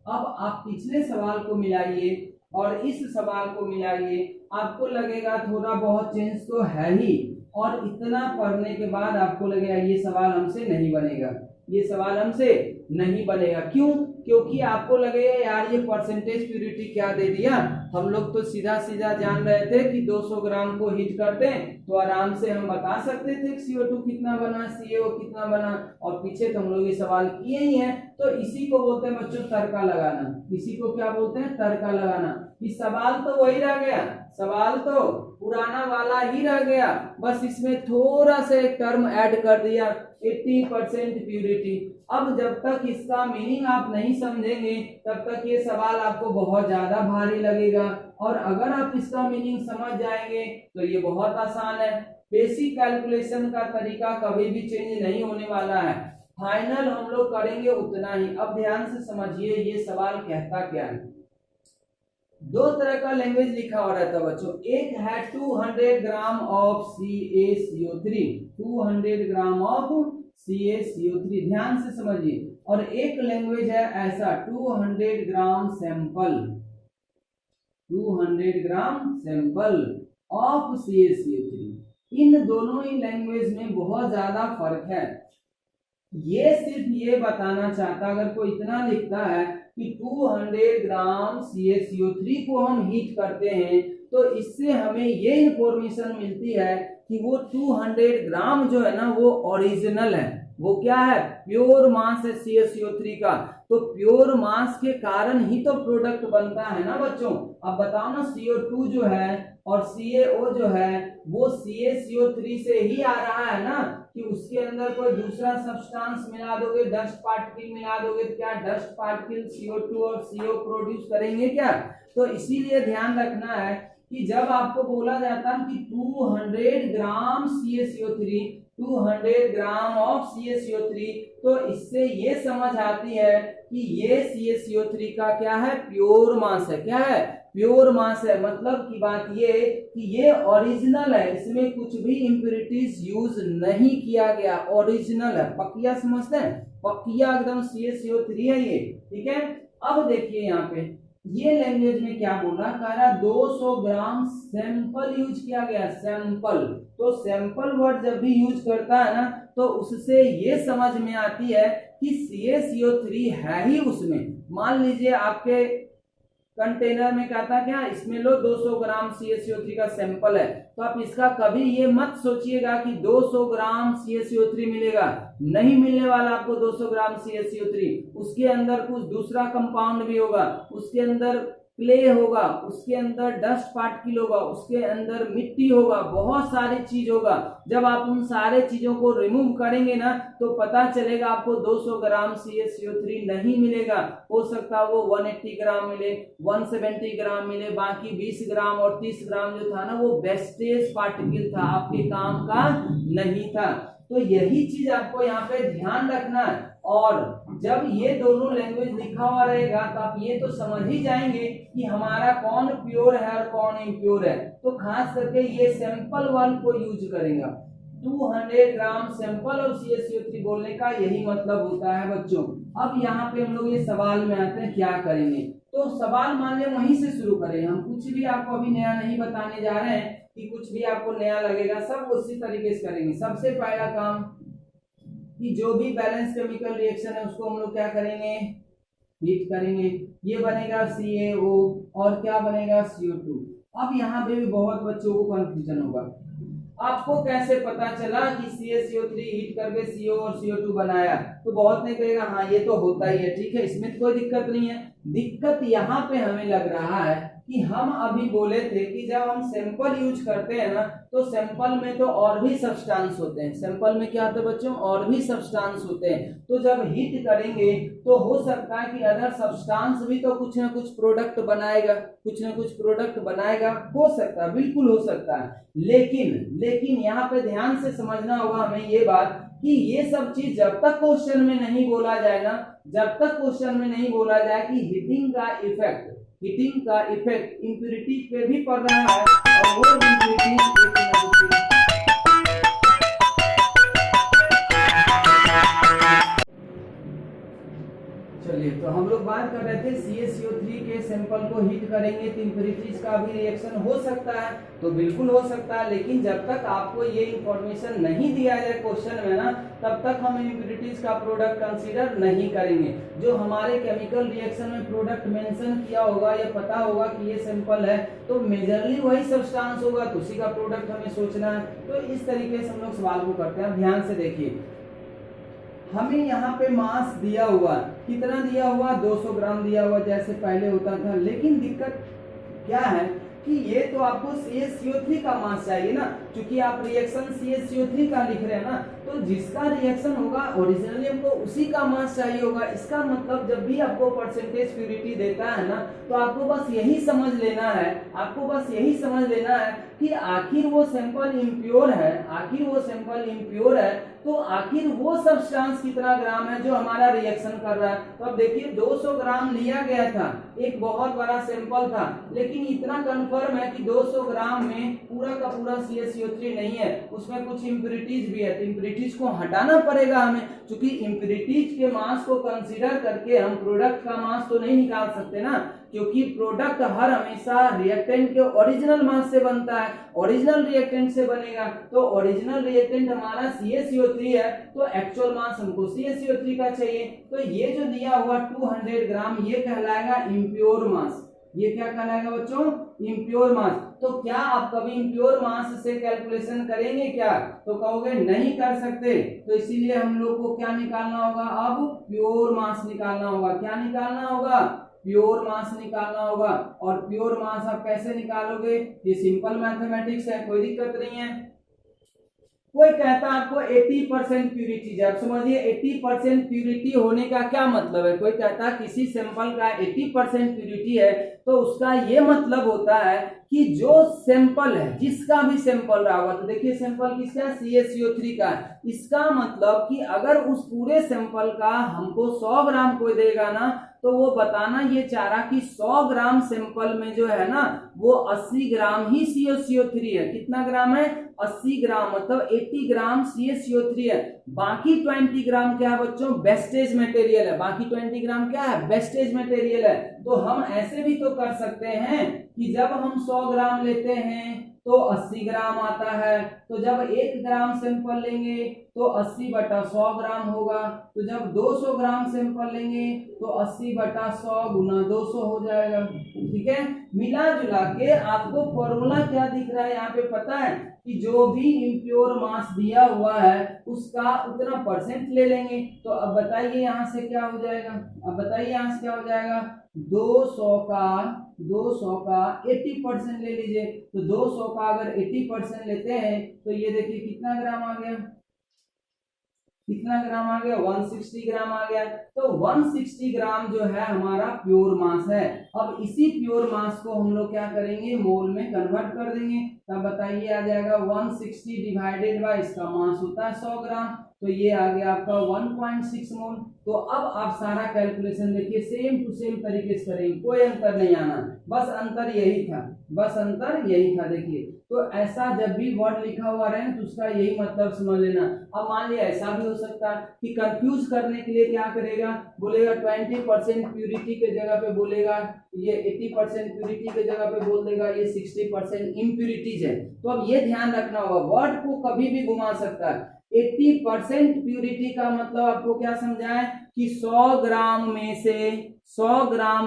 अब आप पिछले सवाल को मिलाइए और इस सवाल को मिलाइए, आपको लगेगा थोड़ा बहुत चेंज तो है ही, और इतना पढ़ने के बाद आपको लगेगा ये सवाल हमसे नहीं बनेगा, ये सवाल हमसे नहीं बनेगा। क्यों? क्योंकि आपको लगेगा यार ये परसेंटेज प्यूरिटी क्या दे दिया, हम लोग तो सीधा सीधा जान रहे थे कि 200 ग्राम को हीट करते हैं तो आराम से हम बता सकते थे CO2 कितना बना, CO कितना बना, और पीछे तो हम लोग ये सवाल किए ही हैं। तो इसी को बोलते हैं बच्चों तड़का लगाना। इसी को क्या बोलते हैं? तड़का लगाना। कि सवाल तो वही रह गया, सवाल तो पुराना वाला ही रह गया, बस इसमें थोड़ा सा एक टर्म ऐड कर दिया, 80% प्यूरिटी। अब जब तक इसका मीनिंग आप नहीं समझेंगे तब तक ये सवाल आपको बहुत ज्यादा भारी लगेगा, और अगर आप इसका मीनिंग समझ जाएंगे तो ये बहुत आसान है। बेसिक कैलकुलेशन का तरीका कभी भी चेंज नहीं होने वाला है, फाइनल हम लोग करेंगे उतना ही। अब ध्यान से समझिए ये सवाल कहता क्या है। दो तरह का लैंग्वेज लिखा हो रहता है बच्चों, एक है 200 gram of CaCO3, 200 gram of CaCO3, ध्यान से समझिए, और एक लैंग्वेज है ऐसा 200 gram sample, 200 gram sample of CaCO3। इन दोनों ही लैंग्वेज में बहुत ज्यादा फर्क है। ये सिर्फ ये बताना चाहता, अगर कोई इतना लिखता है कि 200 ग्राम CaCO3 को हम हीट करते हैं तो इससे हमें ये इंफॉर्मेशन मिलती है कि वो 200 ग्राम जो है ना वो ओरिजिनल है, वो क्या है? प्योर मास है CaCO3 का। तो प्योर मास के कारण ही तो प्रोडक्ट बनता है ना बच्चों। अब बताओ ना, CO2 जो है और CaO जो है वो CaCO3 से ही आ रहा है ना, कि उसके अंदर कोई दूसरा सब्सटेंस मिला दोगे, डस्ट पार्टिकल मिला दोगे, क्या डस्ट पार्टिकल CO2 और CO प्रोड्यूस करेंगे क्या? तो इसीलिए ध्यान रखना है कि जब आपको बोला जाता है कि 200 ग्राम CaCO3, 200 ग्राम ऑफ CaCO3, तो इससे ये समझ आती है कि ये CaCO3 का क्या है? प्योर मास है। क्या है? प्योर मास है। मतलब की बात ये कि ये ओरिजिनल है, इसमें कुछ भी इंप्योरिटीज यूज नहीं किया गया, ओरिजिनल है। पकिया समझते हैं? पकिया एकदम CaCO3 है ये, ठीक है। अब देखिए यहाँ पे ये लैंग्वेज में क्या बोला, कह रहा 200 ग्राम सैंपल यूज किया गया, सैंपल। तो सैंपल वर्ड जब भी यूज करता है ना तो उससे ये समझ में आती है कि CaCO3 है ही उसमें। मान लीजिए आपके कंटेनर में क्या था, क्या इसमें लो 200 ग्राम CaCO3 का सैंपल है, तो आप इसका कभी ये मत सोचिएगा कि 200 ग्राम CaCO3 मिलेगा, नहीं मिलने वाला आपको 200 ग्राम CaCO3। उसके अंदर कुछ दूसरा कंपाउंड भी होगा, उसके अंदर क्ले होगा, उसके अंदर डस्ट पार्टिकल होगा, उसके अंदर मिट्टी होगा, बहुत सारी चीज होगा। जब आप उन सारे चीजों को रिमूव करेंगे ना तो पता चलेगा आपको 200 ग्राम CaCO3 नहीं मिलेगा। हो सकता है वो 180 ग्राम मिले, 170 ग्राम मिले, बाकी 20 ग्राम और 30 ग्राम जो था ना वो वेस्टेज पार्टिकल था, आपके काम का नहीं था। तो यही चीज आपको यहाँ पे ध्यान रखना है। और जब ये दोनों लैंग्वेज लिखा हुआ रहेगा तो आप ये तो समझ ही जाएंगे कि हमारा कौन प्योर है और कौन इम्प्योर है। तो खास करके ये सैंपल वन को यूज करेगा। 200 ग्राम सैंपल और CaCO3 बोलने का यही मतलब होता है बच्चों। अब यहाँ पे हम लोग ये सवाल में आते हैं, क्या करेंगे? तो सवाल मान लें वहीं से शुरू करें, हम कुछ भी आपको अभी नया नहीं बताने जा रहे हैं कि कुछ भी आपको नया लगेगा, सब उसी तरीके से करेंगे। सबसे पहला काम कि जो भी बैलेंस केमिकल रिएक्शन है उसको हम लोग क्या करेंगे, हीट करेंगे। ये बनेगा CaO और क्या बनेगा CO2। अब यहाँ पे भी बहुत बच्चों को कंफ्यूजन होगा, आपको कैसे पता चला कि CaCO3 हीट करके CO और CO2 बनाया। तो बहुत ने कहेगा हाँ ये तो होता ही है, ठीक है, इसमें तो कोई दिक्कत नहीं है। दिक्कत यहाँ पे हमें लग रहा है कि हम अभी बोले थे कि जब हम सैंपल यूज करते हैं ना तो सैंपल में तो और भी सब्सटेंस होते हैं। सैंपल में क्या होता है बच्चों, और भी सब्सटेंस होते हैं। तो जब हीट करेंगे तो हो सकता है कि अदर सब्सटेंस भी तो कुछ ना कुछ प्रोडक्ट बनाएगा, कुछ ना कुछ प्रोडक्ट बनाएगा, हो सकता है, बिल्कुल हो सकता है। लेकिन यहाँ पे ध्यान से समझना होगा हमें ये बात कि ये सब चीज जब तक क्वेश्चन में नहीं बोला जाए ना, जब तक क्वेश्चन में नहीं बोला जाए कि हीटिंग का इफेक्ट इम्प्यूरिटी पे भी पड़ रहा है और वो इम्प्यूरिटी चलिए, तो हम लोग बात कर रहे थे CaCO3 के सैंपल को हीट करेंगे तो इम्प्यूरिटीज का भी रिएक्शन हो सकता है। तो बिल्कुल हो सकता है, लेकिन जब तक आपको ये इंफॉर्मेशन नहीं दिया जाए क्वेश्चन में ना, तब तक हम इम्प्यूरिटीज का प्रोडक्ट कंसीडर नहीं करेंगे। जो हमारे केमिकल रिएक्शन में प्रोडक्ट मेंशन किया होगा या पता होगा कि ये सैंपल है तो मेजरली वही सब्सटेंस होगा, तो उसी का प्रोडक्ट हमें सोचना है। तो इस तरीके से हम लोग सवाल को करते हैं। ध्यान से देखिए, हमें यहाँ पे मास दिया हुआ, कितना दिया हुआ, 200 ग्राम दिया हुआ जैसे पहले होता था। लेकिन दिक्कत क्या है कि ये तो आपको CaCO3 का मास चाहिए ना, क्योंकि आप रिएक्शन CaCO3 का लिख रहे हैं ना, तो जिसका रिएक्शन होगा ओरिजिनली हमको उसी का मास चाहिए होगा। इसका मतलब जब भी आपको परसेंटेज प्यूरिटी देता है ना, तो आपको बस यही समझ लेना है, आपको बस यही समझ लेना है कि आखिर वो सैंपल इम्प्योर है, आखिर वो सैंपल इम्प्योर है, तो आखिर वो सब्सटेंस कितना ग्राम है जो हमारा रिएक्शन कर रहा है। तो अब देखिए 200 ग्राम लिया गया था, एक बहुत बड़ा सैंपल था, लेकिन इतना कंफर्म है कि 200 ग्राम में पूरा का पूरा CaCO3 नहीं है, उसमें कुछ इम्प्यूरिटीज भी है। तो इम्प्यूरिटीज को हटाना पड़ेगा हमें, क्योंकि इम्प्यूरिटीज के मास को कंसीडर करके हम प्रोडक्ट का मास तो नहीं निकाल सकते ना, क्योंकि प्रोडक्ट हर हमेशा रिएक्टेंट के ओरिजिनल मास से बनता है, ओरिजिनल रिएक्टेंट से बनेगा। तो ओरिजिनल रिएक्टेंट हमारा CaCO3 है, तो एक्चुअल मास हमको CaCO3 का चाहिए। तो ये जो दिया हुआ 200 ग्राम ये कहलाएगा इम्प्योर मास। ये क्या कहलाएगा बच्चों, इम्प्योर मास। तो क्या आप कभी इम्प्योर मास से कैलकुलेशन करेंगे क्या, तो कहोगे नहीं कर सकते। तो इसीलिए हम लोग को क्या निकालना होगा, अब प्योर मास निकालना होगा। क्या निकालना होगा, प्योर मास निकालना होगा। और प्योर मास आप कैसे निकालोगे, ये सिंपल मैथमेटिक्स है, कोई दिक्कत नहीं है। कोई कहता है आपको 80% प्यूरिटी, जब समझिए 80% प्यूरिटी होने का क्या मतलब है। कोई कहता है किसी सैंपल का 80% प्यूरिटी है, तो उसका ये मतलब होता है कि जो सैंपल है, जिसका भी सैंपल रहा होगा, तो देखिए सैंपल किसका, CaCO3 का। इसका मतलब कि अगर उस पूरे सैंपल का हमको 100 ग्राम कोई देगा ना, तो वो बताना ये चाह रहा कि 100 ग्राम सैंपल में जो है ना वो 80 ग्राम ही CaCO3 है। कितना ग्राम है, 80 ग्राम, मतलब 80 ग्राम CaCO3 है। बाकी 20 ग्राम क्या है बच्चों, वेस्टेज मटेरियल है। बाकी 20 ग्राम क्या है, वेस्टेज मटेरियल है। तो हम ऐसे भी तो कर सकते हैं कि जब हम 100 ग्राम लेते हैं तो 80 ग्राम आता है, तो जब 1 ग्राम सैंपल लेंगे तो 80/100 ग्राम होगा। तो जब 200 ग्राम सैंपल लेंगे तो 80/100 गुना 200 हो जाएगा। ठीक है, मिला जुला के आपको फॉर्मूला क्या दिख रहा है यहाँ पे पता है कि जो भी इम्प्योर मास दिया हुआ है उसका उतना परसेंट ले लेंगे। तो अब बताइए यहाँ से क्या हो जाएगा, अब बताइए यहाँ से क्या हो जाएगा, 200 का 80% ले लीजिए। तो 200 का अगर 80% लेते हैं तो ये देखिए कितना ग्राम आ गया, कितना ग्राम आ गया, 160 ग्राम आ गया। तो 160 ग्राम जो है हमारा प्योर मास है। अब इसी प्योर मास को हम लोग क्या करेंगे, मोल में कन्वर्ट कर देंगे। तब बताइए आ जाएगा 160 डिवाइडेड बाय इसका मास होता है 100 ग्राम, तो ये आ गया आपका 1.6 मोल। तो अब आप सारा कैलकुलेशन देखिए सेम टू सेम तरीके से करेंगे, कोई अंतर नहीं आना। बस अंतर यही था, बस अंतर यही था। देखिए तो ऐसा जब भी वर्ड लिखा हुआ रहे तो उसका यही मतलब समझ लेना। अब मान लिया ऐसा भी हो सकता है कि कंफ्यूज करने के लिए क्या करेगा, बोलेगा 20% प्यूरिटी के जगह पे बोलेगा ये 80% प्यूरिटी के जगह पे बोल देगा ये 60% इम्प्यूरिटीज है। तो अब ये ध्यान रखना होगा, वर्ड को कभी भी घुमा सकता है। 80% प्यूरिटी का मतलब आपको क्या समझाए कि 100 ग्राम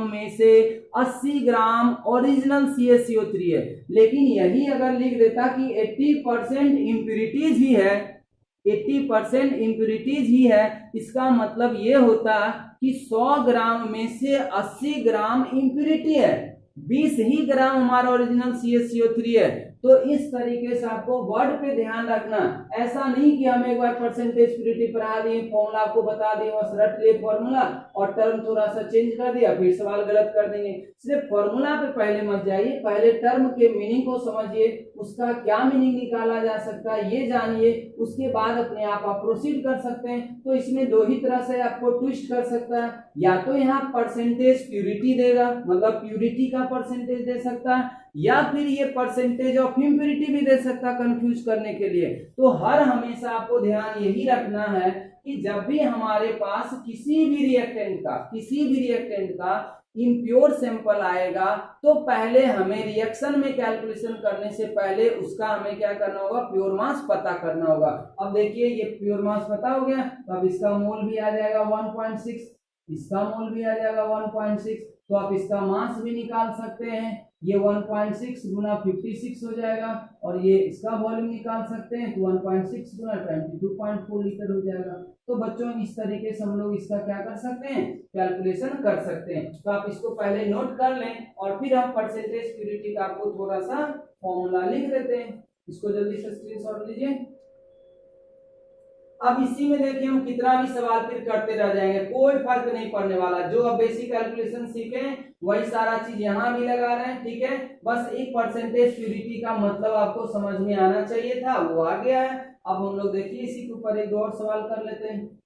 में से 80 ग्राम ओरिजिनल CaCO3 है। लेकिन यही अगर लिख देता कि 80% इम्प्यूरिटीज ही है, 80% इम्प्यूरिटीज ही है, इसका मतलब ये होता कि 100 ग्राम में से 80 ग्राम इम्प्यूरिटी है, 20 ही ग्राम हमारा ओरिजिनल CaCO3 है। तो इस तरीके से आपको वर्ड पे ध्यान रखना, ऐसा नहीं कि हम एक बार परसेंटेज प्यूरिटी पढ़ा दिए, फॉर्मूला आपको बता दिए, बस रट लिए फॉर्मूला और टर्म थोड़ा सा चेंज कर दिया, फिर सवाल गलत कर देंगे। सिर्फ फॉर्मूला पे पहले मत जाइए, पहले टर्म के मीनिंग को समझिए, उसका क्या मीनिंग निकाला जा सकता है ये जानिए, उसके बाद अपने आप प्रोसीड कर सकते हैं। तो इसमें दो ही तरह से आपको ट्विस्ट कर सकता है, या तो यहाँ परसेंटेज प्यूरिटी देगा, मतलब प्यूरिटी का परसेंटेज दे सकता है, या फिर ये परसेंटेज ऑफ इम्प्यूरिटी भी दे सकता कंफ्यूज करने के लिए। तो हर हमेशा आपको ध्यान यही रखना है कि जब भी हमारे पास किसी भी रिएक्टेंट का इम्प्योर सैंपल आएगा तो पहले हमें रिएक्शन में कैलकुलेशन करने से पहले उसका हमें क्या करना होगा, प्योर मास पता करना होगा। अब देखिए ये प्योर मास पता हो गया, तो अब इसका मोल भी आ जाएगा 1.6, इसका मोल भी आ जाएगा 1.6, तो आप इसका मास भी निकाल सकते हैं, ये 1.6 गुना 56 हो जाएगा, और ये इसका वॉल्यूम निकाल सकते हैं तो 1.6 गुना 22.4 लीटर हो जाएगा। तो बच्चों इस तरीके से हम लोग इसका क्या कर सकते हैं, कैलकुलेशन कर सकते हैं। तो आप इसको पहले नोट कर लें और फिर हम परसेंटेज प्यूरिटी का आपको थोड़ा सा फॉर्मूला लिख देते हैं, इसको जल्दी से स्क्रीनशॉट लीजिए। अब इसी में देखिए हम कितना भी सवाल फिर करते रह जाएंगे, कोई फर्क नहीं पड़ने वाला। जो अब बेसिक कैलकुलेशन सीखे वही सारा चीज यहाँ भी लगा रहे हैं, ठीक है। बस एक परसेंटेज प्यूरिटी का मतलब आपको समझ में आना चाहिए था, वो आ गया है। अब हम लोग देखिए इसी के ऊपर एक और सवाल कर लेते हैं।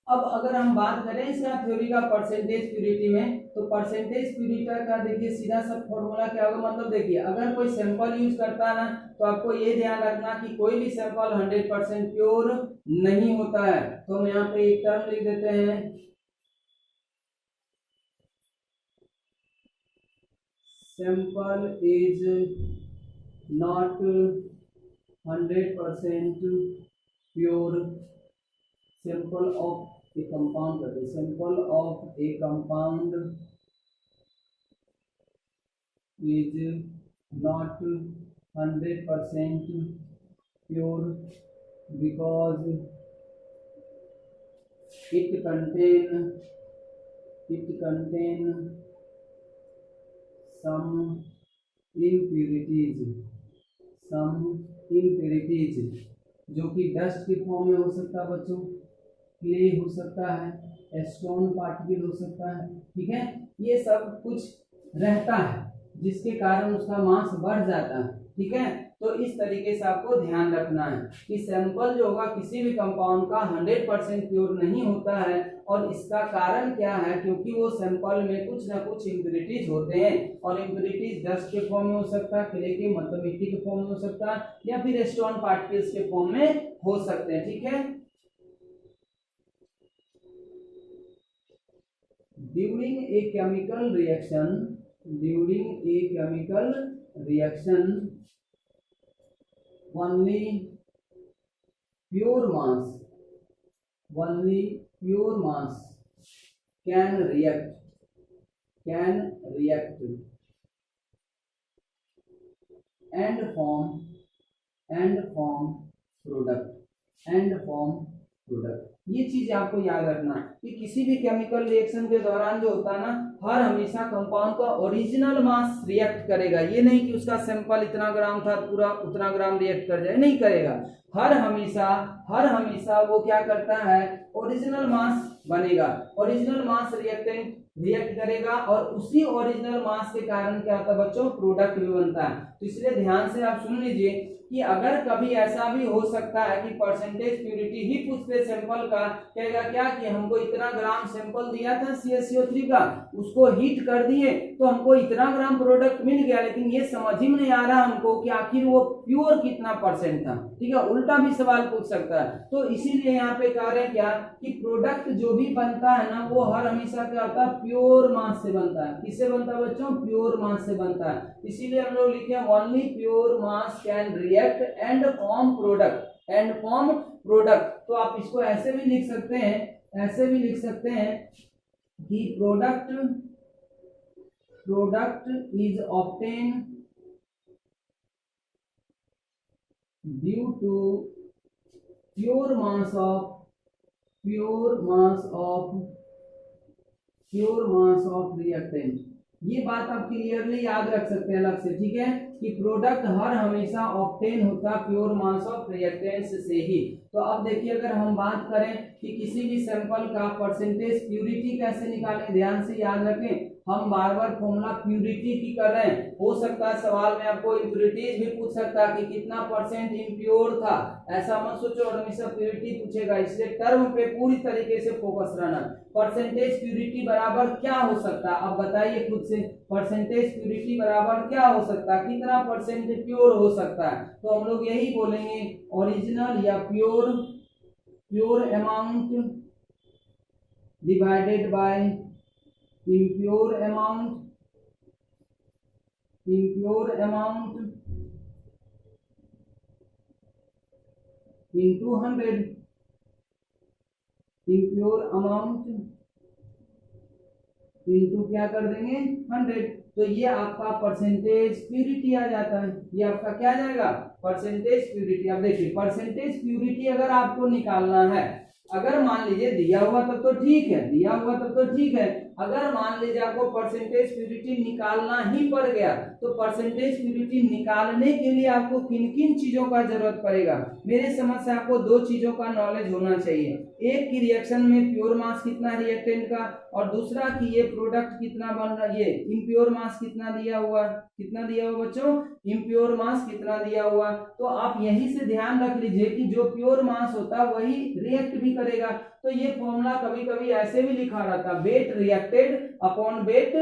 अब अगर हम बात करें इसका थ्योरी का परसेंटेज प्यूरिटी में, तो परसेंटेज प्यूरिटी का देखिए सीधा सा फॉर्मूला क्या होगा, मतलब देखिए अगर कोई सैंपल यूज करता है ना तो आपको ये ध्यान रखना कि कोई भी सैंपल 100% प्योर नहीं होता है। तो हम यहाँ पे एक टर्म लिख देते हैं, sample is not 100% pure, sample of a compound करते, sample of a compound is not 100% pure because it contain some impurities, जो कि डस्ट के फॉर्म में हो सकता है बच्चों, क्ले हो सकता है, स्टोन पार्टिकल हो सकता है, ठीक है। ये सब कुछ रहता है जिसके कारण उसका मास बढ़ जाता है, ठीक है। तो इस तरीके से आपको ध्यान रखना है कि सैंपल जो होगा किसी भी कंपाउंड का 100% प्योर नहीं होता है, और इसका कारण क्या है, क्योंकि वो सैंपल में कुछ ना कुछ इम्प्यूरिटीज होते हैं, और इम्प्यूरिटीज डस्ट के फॉर्म में हो सकता है, क्ले के मतलब मिट्टी के फॉर्म में हो सकता है, या फिर स्टोन पार्टिकल्स के फॉर्म में हो सकते हैं, ठीक है। During a chemical reaction, only pure mass can react and form product. ये चीज आपको याद रखना कि किसी भी केमिकल रिएक्शन के दौरान जो होता है ना, हर हमेशा कंपाउंड का ओरिजिनल मास रिएक्ट करेगा। ये नहीं कि उसका सैंपल इतना ग्राम था पूरा उतना ग्राम रिएक्ट कर जाए, नहीं करेगा। हर हमेशा वो क्या करता है, ओरिजिनल मास बनेगा। ओरिजिनल मास रिएक्टेंट रिएक्ट करेगा और उसी ओरिजिनल मास के कारण क्या होता है बच्चों, प्रोडक्ट भी बनता है। तो इसलिए ध्यान से आप सुन लीजिए कि अगर कभी ऐसा भी हो सकता है कि परसेंटेज प्यूरिटी ही पूछते सैंपल का, कहेगा क्या कि हमको इतना ग्राम सैंपल दिया था CaCO3 का, उसको हीट कर दिए तो हमको इतना ग्राम प्रोडक्ट मिल गया, लेकिन ये समझ ही में नहीं आ रहा हमको कि आखिर वो प्योर कितना परसेंट था। ठीक है, उल्टा भी सवाल पूछ सकता है। तो इसीलिए यहाँ पे कह रहे हैं क्या कि प्रोडक्ट जो भी बनता है ना वो हर हमेशा क्या होता है, प्योर मास से बनता है। किससे बनता है बच्चों, प्योर मास से बनता है। इसीलिए हम लोग लिखे only pure mass can react and form product. तो आप इसको ऐसे भी लिख सकते हैं, ऐसे भी लिख सकते हैं कि product is obtain due to pure mass of reactant. ये बात आप क्लियरली याद रख सकते हैं अलग से, ठीक है, कि प्रोडक्ट हर हमेशा ऑब्टेन होता प्योर मास ऑफ रिएक्टेंट्स से ही। तो अब देखिए अगर हम बात करें कि किसी भी सैंपल का परसेंटेज प्यूरिटी कैसे निकालें, ध्यान से याद रखें, हम बार बार फॉर्मूला प्यूरिटी की कर रहे हैं। हो सकता है सवाल में आपको इम्प्योरिटीज भी पूछ सकता है कि कितना परसेंट इम्प्योर था, ऐसा मत सोचो और हमेशा प्यूरिटी पूछेगा, इसलिए टर्म पे पूरी तरीके से फोकस रहना। परसेंटेज प्यूरिटी बराबर क्या हो सकता है, अब बताइए खुद से, परसेंटेज प्यूरिटी बराबर क्या हो सकता है, कितना परसेंट प्योर हो सकता है। तो हम लोग यही बोलेंगे ओरिजिनल या pure amount divided bye impure amount into 100, impure amount into क्या कर देंगे 100। तो ये आपका परसेंटेज प्यूरिटी आ जाता है, ये आपका क्या आ जाएगा, परसेंटेज प्यूरिटी। अब देखिए परसेंटेज प्यूरिटी अगर आपको निकालना है, अगर मान लीजिए दिया हुआ तब तो ठीक है, अगर मान लीजिए आपको परसेंटेज प्यूरिटी निकालना ही पड़ गया, तो परसेंटेज प्यूरिटी निकालने के लिए आपको किन किन चीजों का जरूरत पड़ेगा। मेरे समझ से आपको दो चीजों का नॉलेज होना चाहिए, एक की रिएक्शन में प्योर मास कितना रिएक्टेंट का, और दूसरा कि ये प्रोडक्ट कितना बन रहा है, ये इम्प्योर मास कितना दिया हुआ बच्चों, इम्प्योर मास कितना दिया हुआ। तो आप यही से ध्यान रख लीजिए कि जो प्योर मास होता है वही रिएक्ट भी करेगा। तो ये फॉर्मूला कभी कभी ऐसे भी लिखा रहता है, weight reacted upon weight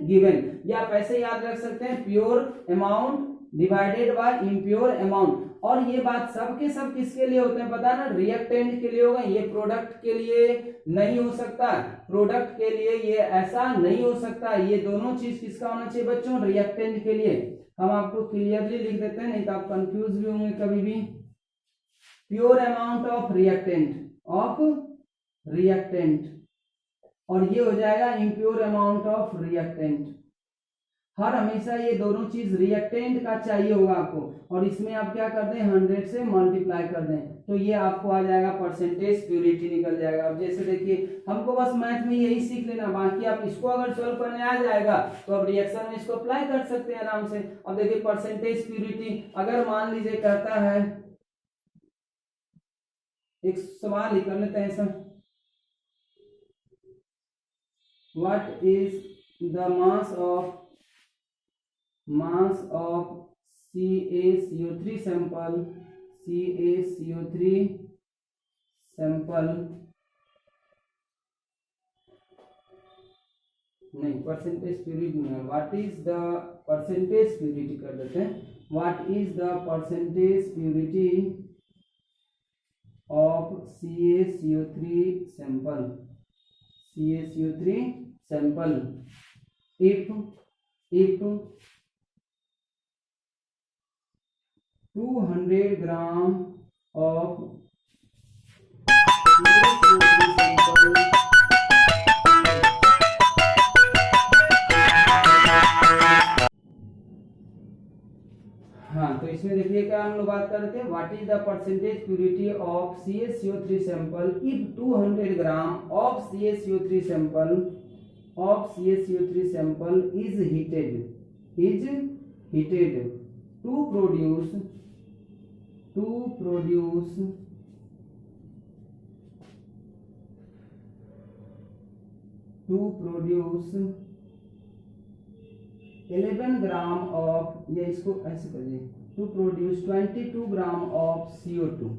given, या आप ऐसे याद रख सकते हैं pure amount divided by impure amount. और ये बात सब के सब किसके लिए होते हैं पता है ना, रिएक्टेंट के लिए होगा, ये प्रोडक्ट के लिए नहीं हो सकता, प्रोडक्ट के लिए ये ऐसा नहीं हो सकता। ये दोनों चीज किसका होना चाहिए बच्चों, रिएक्टेंट के लिए। हम आपको क्लियरली लिख देते हैं, नहीं तो आप कंफ्यूज भी होंगे कभी भी। प्योर अमाउंट ऑफ रिएक्टेंट और ये हो जाएगा इम्प्योर अमाउंट ऑफ रिएक्टेंट। हर हमेशा ये दोनों चीज रिएक्टेंट का चाहिए होगा आपको, और इसमें आप क्या कर दें 100 से मल्टीप्लाई कर दें, तो ये आपको आ जाएगा परसेंटेज प्यूरिटी निकल जाएगा। अब जैसे देखिए हमको बस मैथ में यही सीख लेना, बाकी आप इसको अगर सॉल्व करने आ जाएगा तो अब रिएक्शन में इसको अप्लाई कर सकते हैं आराम से। अब देखिए परसेंटेज प्यूरिटी अगर मान लीजिए कहता है, एक सवाल ही कर लेते हैं sir, what is the mass of CaCO3 sample नहीं, परसेंटेज प्यूरिटी नहीं, what is the percentage purity कर देते हैं, what is the percentage purity of CaCO3 sample if 200 gram of हाँ, तो इसमें देखिए क्या हम लोग बात कर रहे थे, what is the percentage purity of CaCO3 sample if 200 gram of CaCO3 sample is heated to produce 0.0 to produce 11 gram of, ये इसको ऐसे करिए, to produce 22 gram of CO2।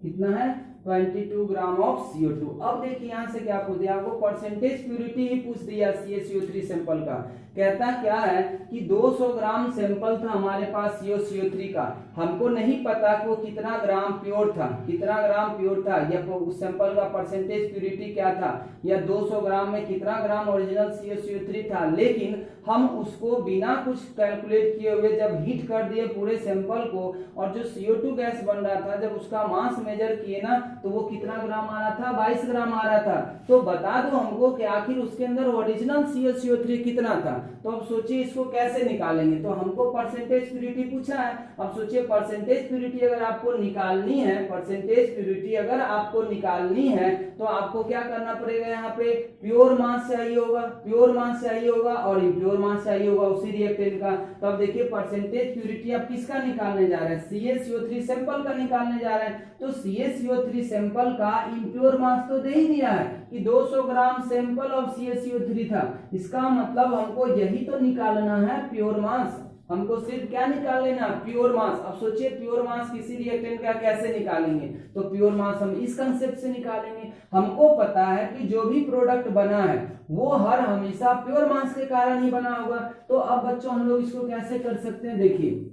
कितना है? 22 ग्राम ऑफ CO2। अब देखिए यहां से क्या पूछ दिया आपको, परसेंटेज प्यूरिटी ही पूछ दिया CaCO3 सैंपल का। कहता क्या है कि 200 ग्राम सैंपल था हमारे पास CO3 का, हमको नहीं पता कि वो कितना ग्राम प्योर था, कितना ग्राम प्योर था, या उस सैंपल का परसेंटेज प्यूरिटी क्या था, या 200 ग्राम में कितना ग्राम ओरिजिनल CaCO3 था। लेकिन हम उसको बिना कुछ कैलकुलेट किए हुए जब हीट कर दिए पूरे सैंपल को, और जो CO2 गैस बन रहा था जब उसका मास मेजर किए ना, तो वो कितना ग्राम आ रहा था? 22 ग्राम आ रहा था। तो बता दो हमको कि आखिर उसके अंदर ओरिजिनल CaCO3 कितना था। तो अब सोचिए इसको कैसे निकालेंगे। तो हमको परसेंटेज प्यूरिटी पूछा है। अब सोचिए परसेंटेज प्यूरिटी अगर आपको निकालनी है, परसेंटेज प्यूरिटी अगर आपको निकालनी है तो आपको क्या करना पड़ेगा, यहाँ पे प्योर मास चाहिए होगा, प्योर मास चाहिए होगा और इम्प्योर मास चाहिए होगा उसी रिएक्टेंट का। तो अब देखिए परसेंटेज प्यूरिटी आप किसका निकालने जा रहे हैं? CaCO3 सैंपल का निकालने जा रहे हैं। तो CaCO3 सैंपल का इम्प्योर मास तो दे ही दिया है कि 200 ग्राम सैंपल ऑफ CaCO3 था। इसका मतलब हमको यही तो निकालना है प्योर मास। हमको सिर्फ क्या निकाल लेना? प्योर मास। अब सोचिए प्योर मास किसी रिएक्टेंट का कैसे निकालेंगे? तो प्योर मास हम इस कंसेप्ट से निकालेंगे। हमको पता है कि जो भी प्रोडक्ट बना है वो हर हमेशा प्योर मास के कारण ही बना होगा। तो अब बच्चों हम लोग इसको कैसे कर सकते हैं? देखिए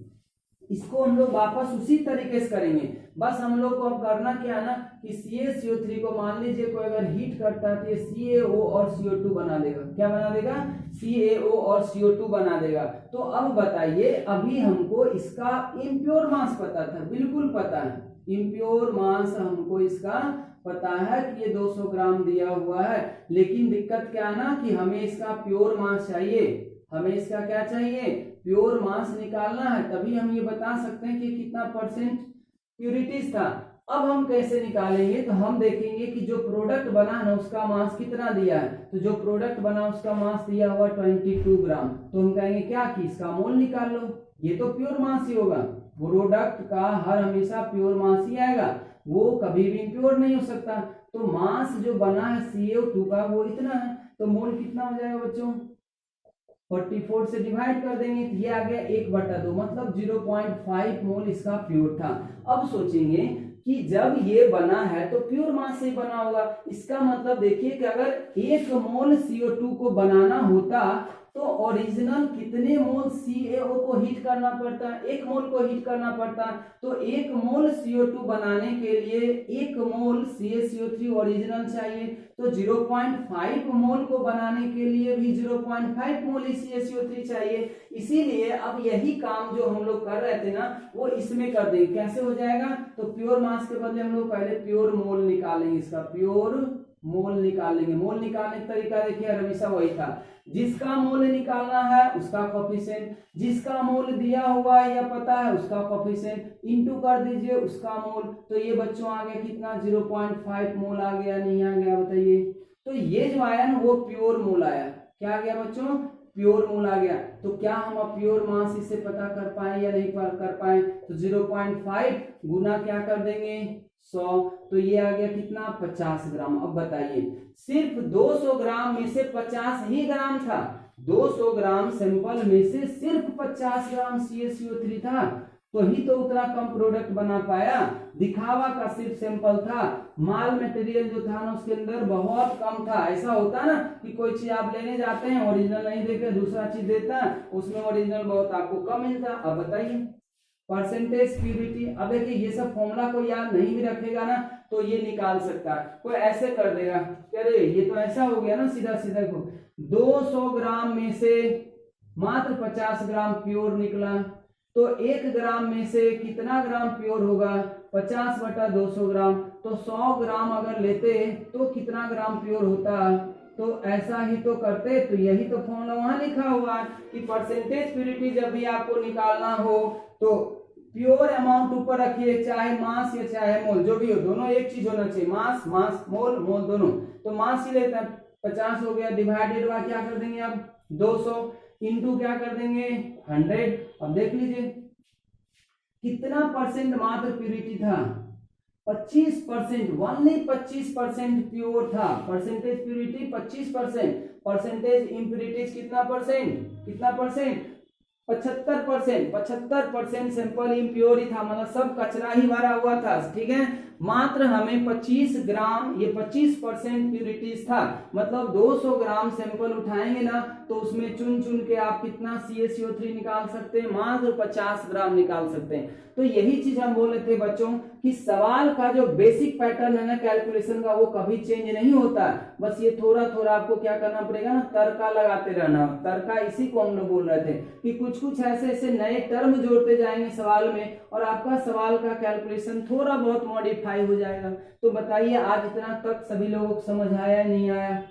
इसको हम लोग वापस उसी तरीके से करेंगे। बस हम लोग को अब करना क्या है ना कि CaCO3 को मान लीजिए कोई अगर हीट करता है तो ये CaO और CO2 बना देगा। क्या बना देगा? CaO और CO2 बना देगा। तो अब बताइए, अभी हमको इसका इम्प्योर मास पता था, बिल्कुल पता है, इम्प्योर मास हमको इसका पता है कि ये 200 ग्राम दिया हुआ है। लेकिन दिक्कत क्या है ना कि हमें इसका प्योर मास चाहिए, हमें इसका क्या चाहिए? प्योर मास निकालना है, तभी हम ये बता सकते हैं कि कितना परसेंट प्यूरिटीज था। अब हम कैसे निकालेंगे? तो हम देखेंगे कि जो प्रोडक्ट बना है ना उसका मास कितना दिया है। तो जो प्रोडक्ट बना उसका मास दिया हुआ 22 ग्राम। तो हम कहेंगे क्या कि इसका मोल निकाल लो, ये तो प्योर मास ही होगा। प्रोडक्ट का हर हमेशा प्योर मास ही आएगा, वो कभी भी इम्प्योर नहीं हो सकता। तो मास जो बना है CO2 का वो इतना है। तो मोल कितना हो जाएगा बच्चों? 44 से डिवाइड कर देंगे तो ये आ गया 1/2, मतलब 0.5 मोल इसका प्योर था। अब सोचेंगे कि जब ये बना है तो प्योर मास से बना होगा। इसका मतलब देखिए कि अगर 1 मोल CO2 को बनाना होता तो ओरिजिनल कितने मोल CaO को हीट करना पड़ता? 1 मोल को हीट करना पड़ता। तो 1 मोल CO2 बनाने के लिए 1 मोल CaCO3 ओरिजिनल चाहिए। तो 0.5 मोल को बनाने के लिए भी 0.5 मोल CaCO3 चाहिए। इसीलिए अब यही काम जो हम लोग कर रहे थे ना वो इसमें कर देंगे। कैसे हो जाएगा? तो प्योर मास के बदले हम लोग पहले प्योर मोल निकालेंगे, इसका प्योर मोल निकालेंगे। मोल निकालने का तरीका देखिए हमेशा वही था, जिसका मोल निकालना है उसका कोफिशिएंट, जिसका मोल दिया हुआ है या पता है उसका कोफिशिएंट इनटू कर दीजिए उसका मोल। तो ये बच्चों आ गया कितना? 0.5 मोल आ गया, नहीं आ गया बताइए? तो ये जो आया ना वो प्योर मोल आया। क्या आ गया बच्चों? प्योर मोल आ गया। तो क्या हम अब प्योर मास इसे पता कर पाए या नहीं कर पाए? तो 0.5 गुना क्या कर देंगे? 100। तो ये आ गया कितना? 50 ग्राम। अब बताइए सिर्फ 200 ग्राम में से 50 ही ग्राम था, 200 ग्राम सैंपल में से सिर्फ 50 ग्राम CaCO3 था, तो ही तो उतना कम प्रोडक्ट बना पाया। दिखावा का सिर्फ सैंपल था, माल मटेरियल जो था ना उसके अंदर बहुत कम था। ऐसा होता ना कि कोई चीज आप लेने जाते हैं ओरिजिनल नहीं देके दूसरा चीज देता है, उसमें ओरिजिनल बहुत आपको कम मिलता। अब बताइए परसेंटेज प्यूरिटी। अब देखिए ये सब फॉर्मूला को याद नहीं भी रखेगा ना तो ये निकाल सकता है। कोई ऐसे कर देगा, अरे ये तो ऐसा हो गया ना सीधा सीधा को 200 ग्राम में से मात्र 50 ग्राम प्योर निकला, तो 1 ग्राम में से कितना ग्राम प्योर होगा? 50/200 ग्राम। तो 100 ग्राम अगर लेते तो कितना ग्राम प्योर होता? तो ऐसा ही तो करते। तो यही तो फॉर्मूला वहां लिखा हुआ है कि परसेंटेज प्यूरिटी जब भी आपको निकालना हो तो प्योर अमाउंट ऊपर रखिए, चाहे मास या चाहे मोल जो भी हो, दोनों एक चीज होना चाहिए, मास मास मोल मोल दोनों। तो मास ही लेते हैं, 50 हो गया, डिवाइडेड बाय क्या कर देंगे अब 200 इंटू क्या कर देंगे 100। अब देख लीजिए कितना परसेंट मात्र प्यूरिटी था, 25%, ओनली 25% प्योर था। परसेंटेज प्योरिटी 25%, परसेंटेज इम्प्योरिटीज कितना परसेंट 75% सैंपल इम्प्योर ही था, मतलब सब कचरा ही भरा हुआ था। ठीक है, मात्र हमें 25 ग्राम, ये 25% प्योरिटीज था, मतलब 200 ग्राम सैंपल उठाएंगे ना तो उसमें चुन चुन के आप कितना CaCO3 निकाल सकते हैं, मात्र 50 ग्राम निकाल सकते हैं। तो यही चीज हम बोल रहे थे बच्चों कि सवाल का जो बेसिक पैटर्न है ना कैलकुलेशन का, वो कभी चेंज नहीं होता, बस ये थोड़ा थोड़ा आपको क्या करना पड़ेगा ना, तर्का लगाते रहना। तर्का इसी को हम लोग बोल रहे थे कि कुछ कुछ ऐसे नए टर्म जोड़ते जाएंगे सवाल में और आपका सवाल का कैलकुलेशन थोड़ा बहुत मॉडिफाई हो जाएगा। तो बताइए आज इतना तक सभी लोगों को समझ आया नहीं आया?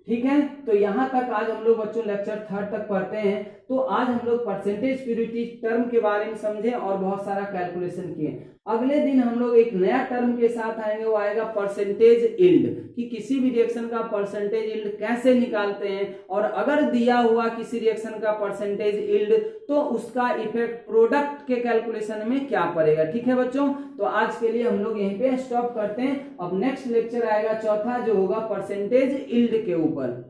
ठीक है, तो यहां तक आज हम लोग बच्चों लेक्चर 3 तक पढ़ते हैं। तो आज हम लोग परसेंटेज प्योरिटी टर्म के बारे में समझे और बहुत सारा कैलकुलेशन किए। अगले दिन हम लोग एक नया टर्म के साथ आएंगे, वो आएगा परसेंटेज यील्ड, कि किसी भी रिएक्शन का परसेंटेज यील्ड कैसे निकालते हैं, और अगर दिया हुआ किसी रिएक्शन का परसेंटेज यील्ड तो उसका इफेक्ट प्रोडक्ट के कैलकुलेशन में क्या पड़ेगा। ठीक है बच्चों, तो आज के लिए हम लोग यहीं पे स्टॉप करते हैं। अब नेक्स्ट लेक्चर आएगा चौथा, जो होगा परसेंटेज यील्ड के ऊपर।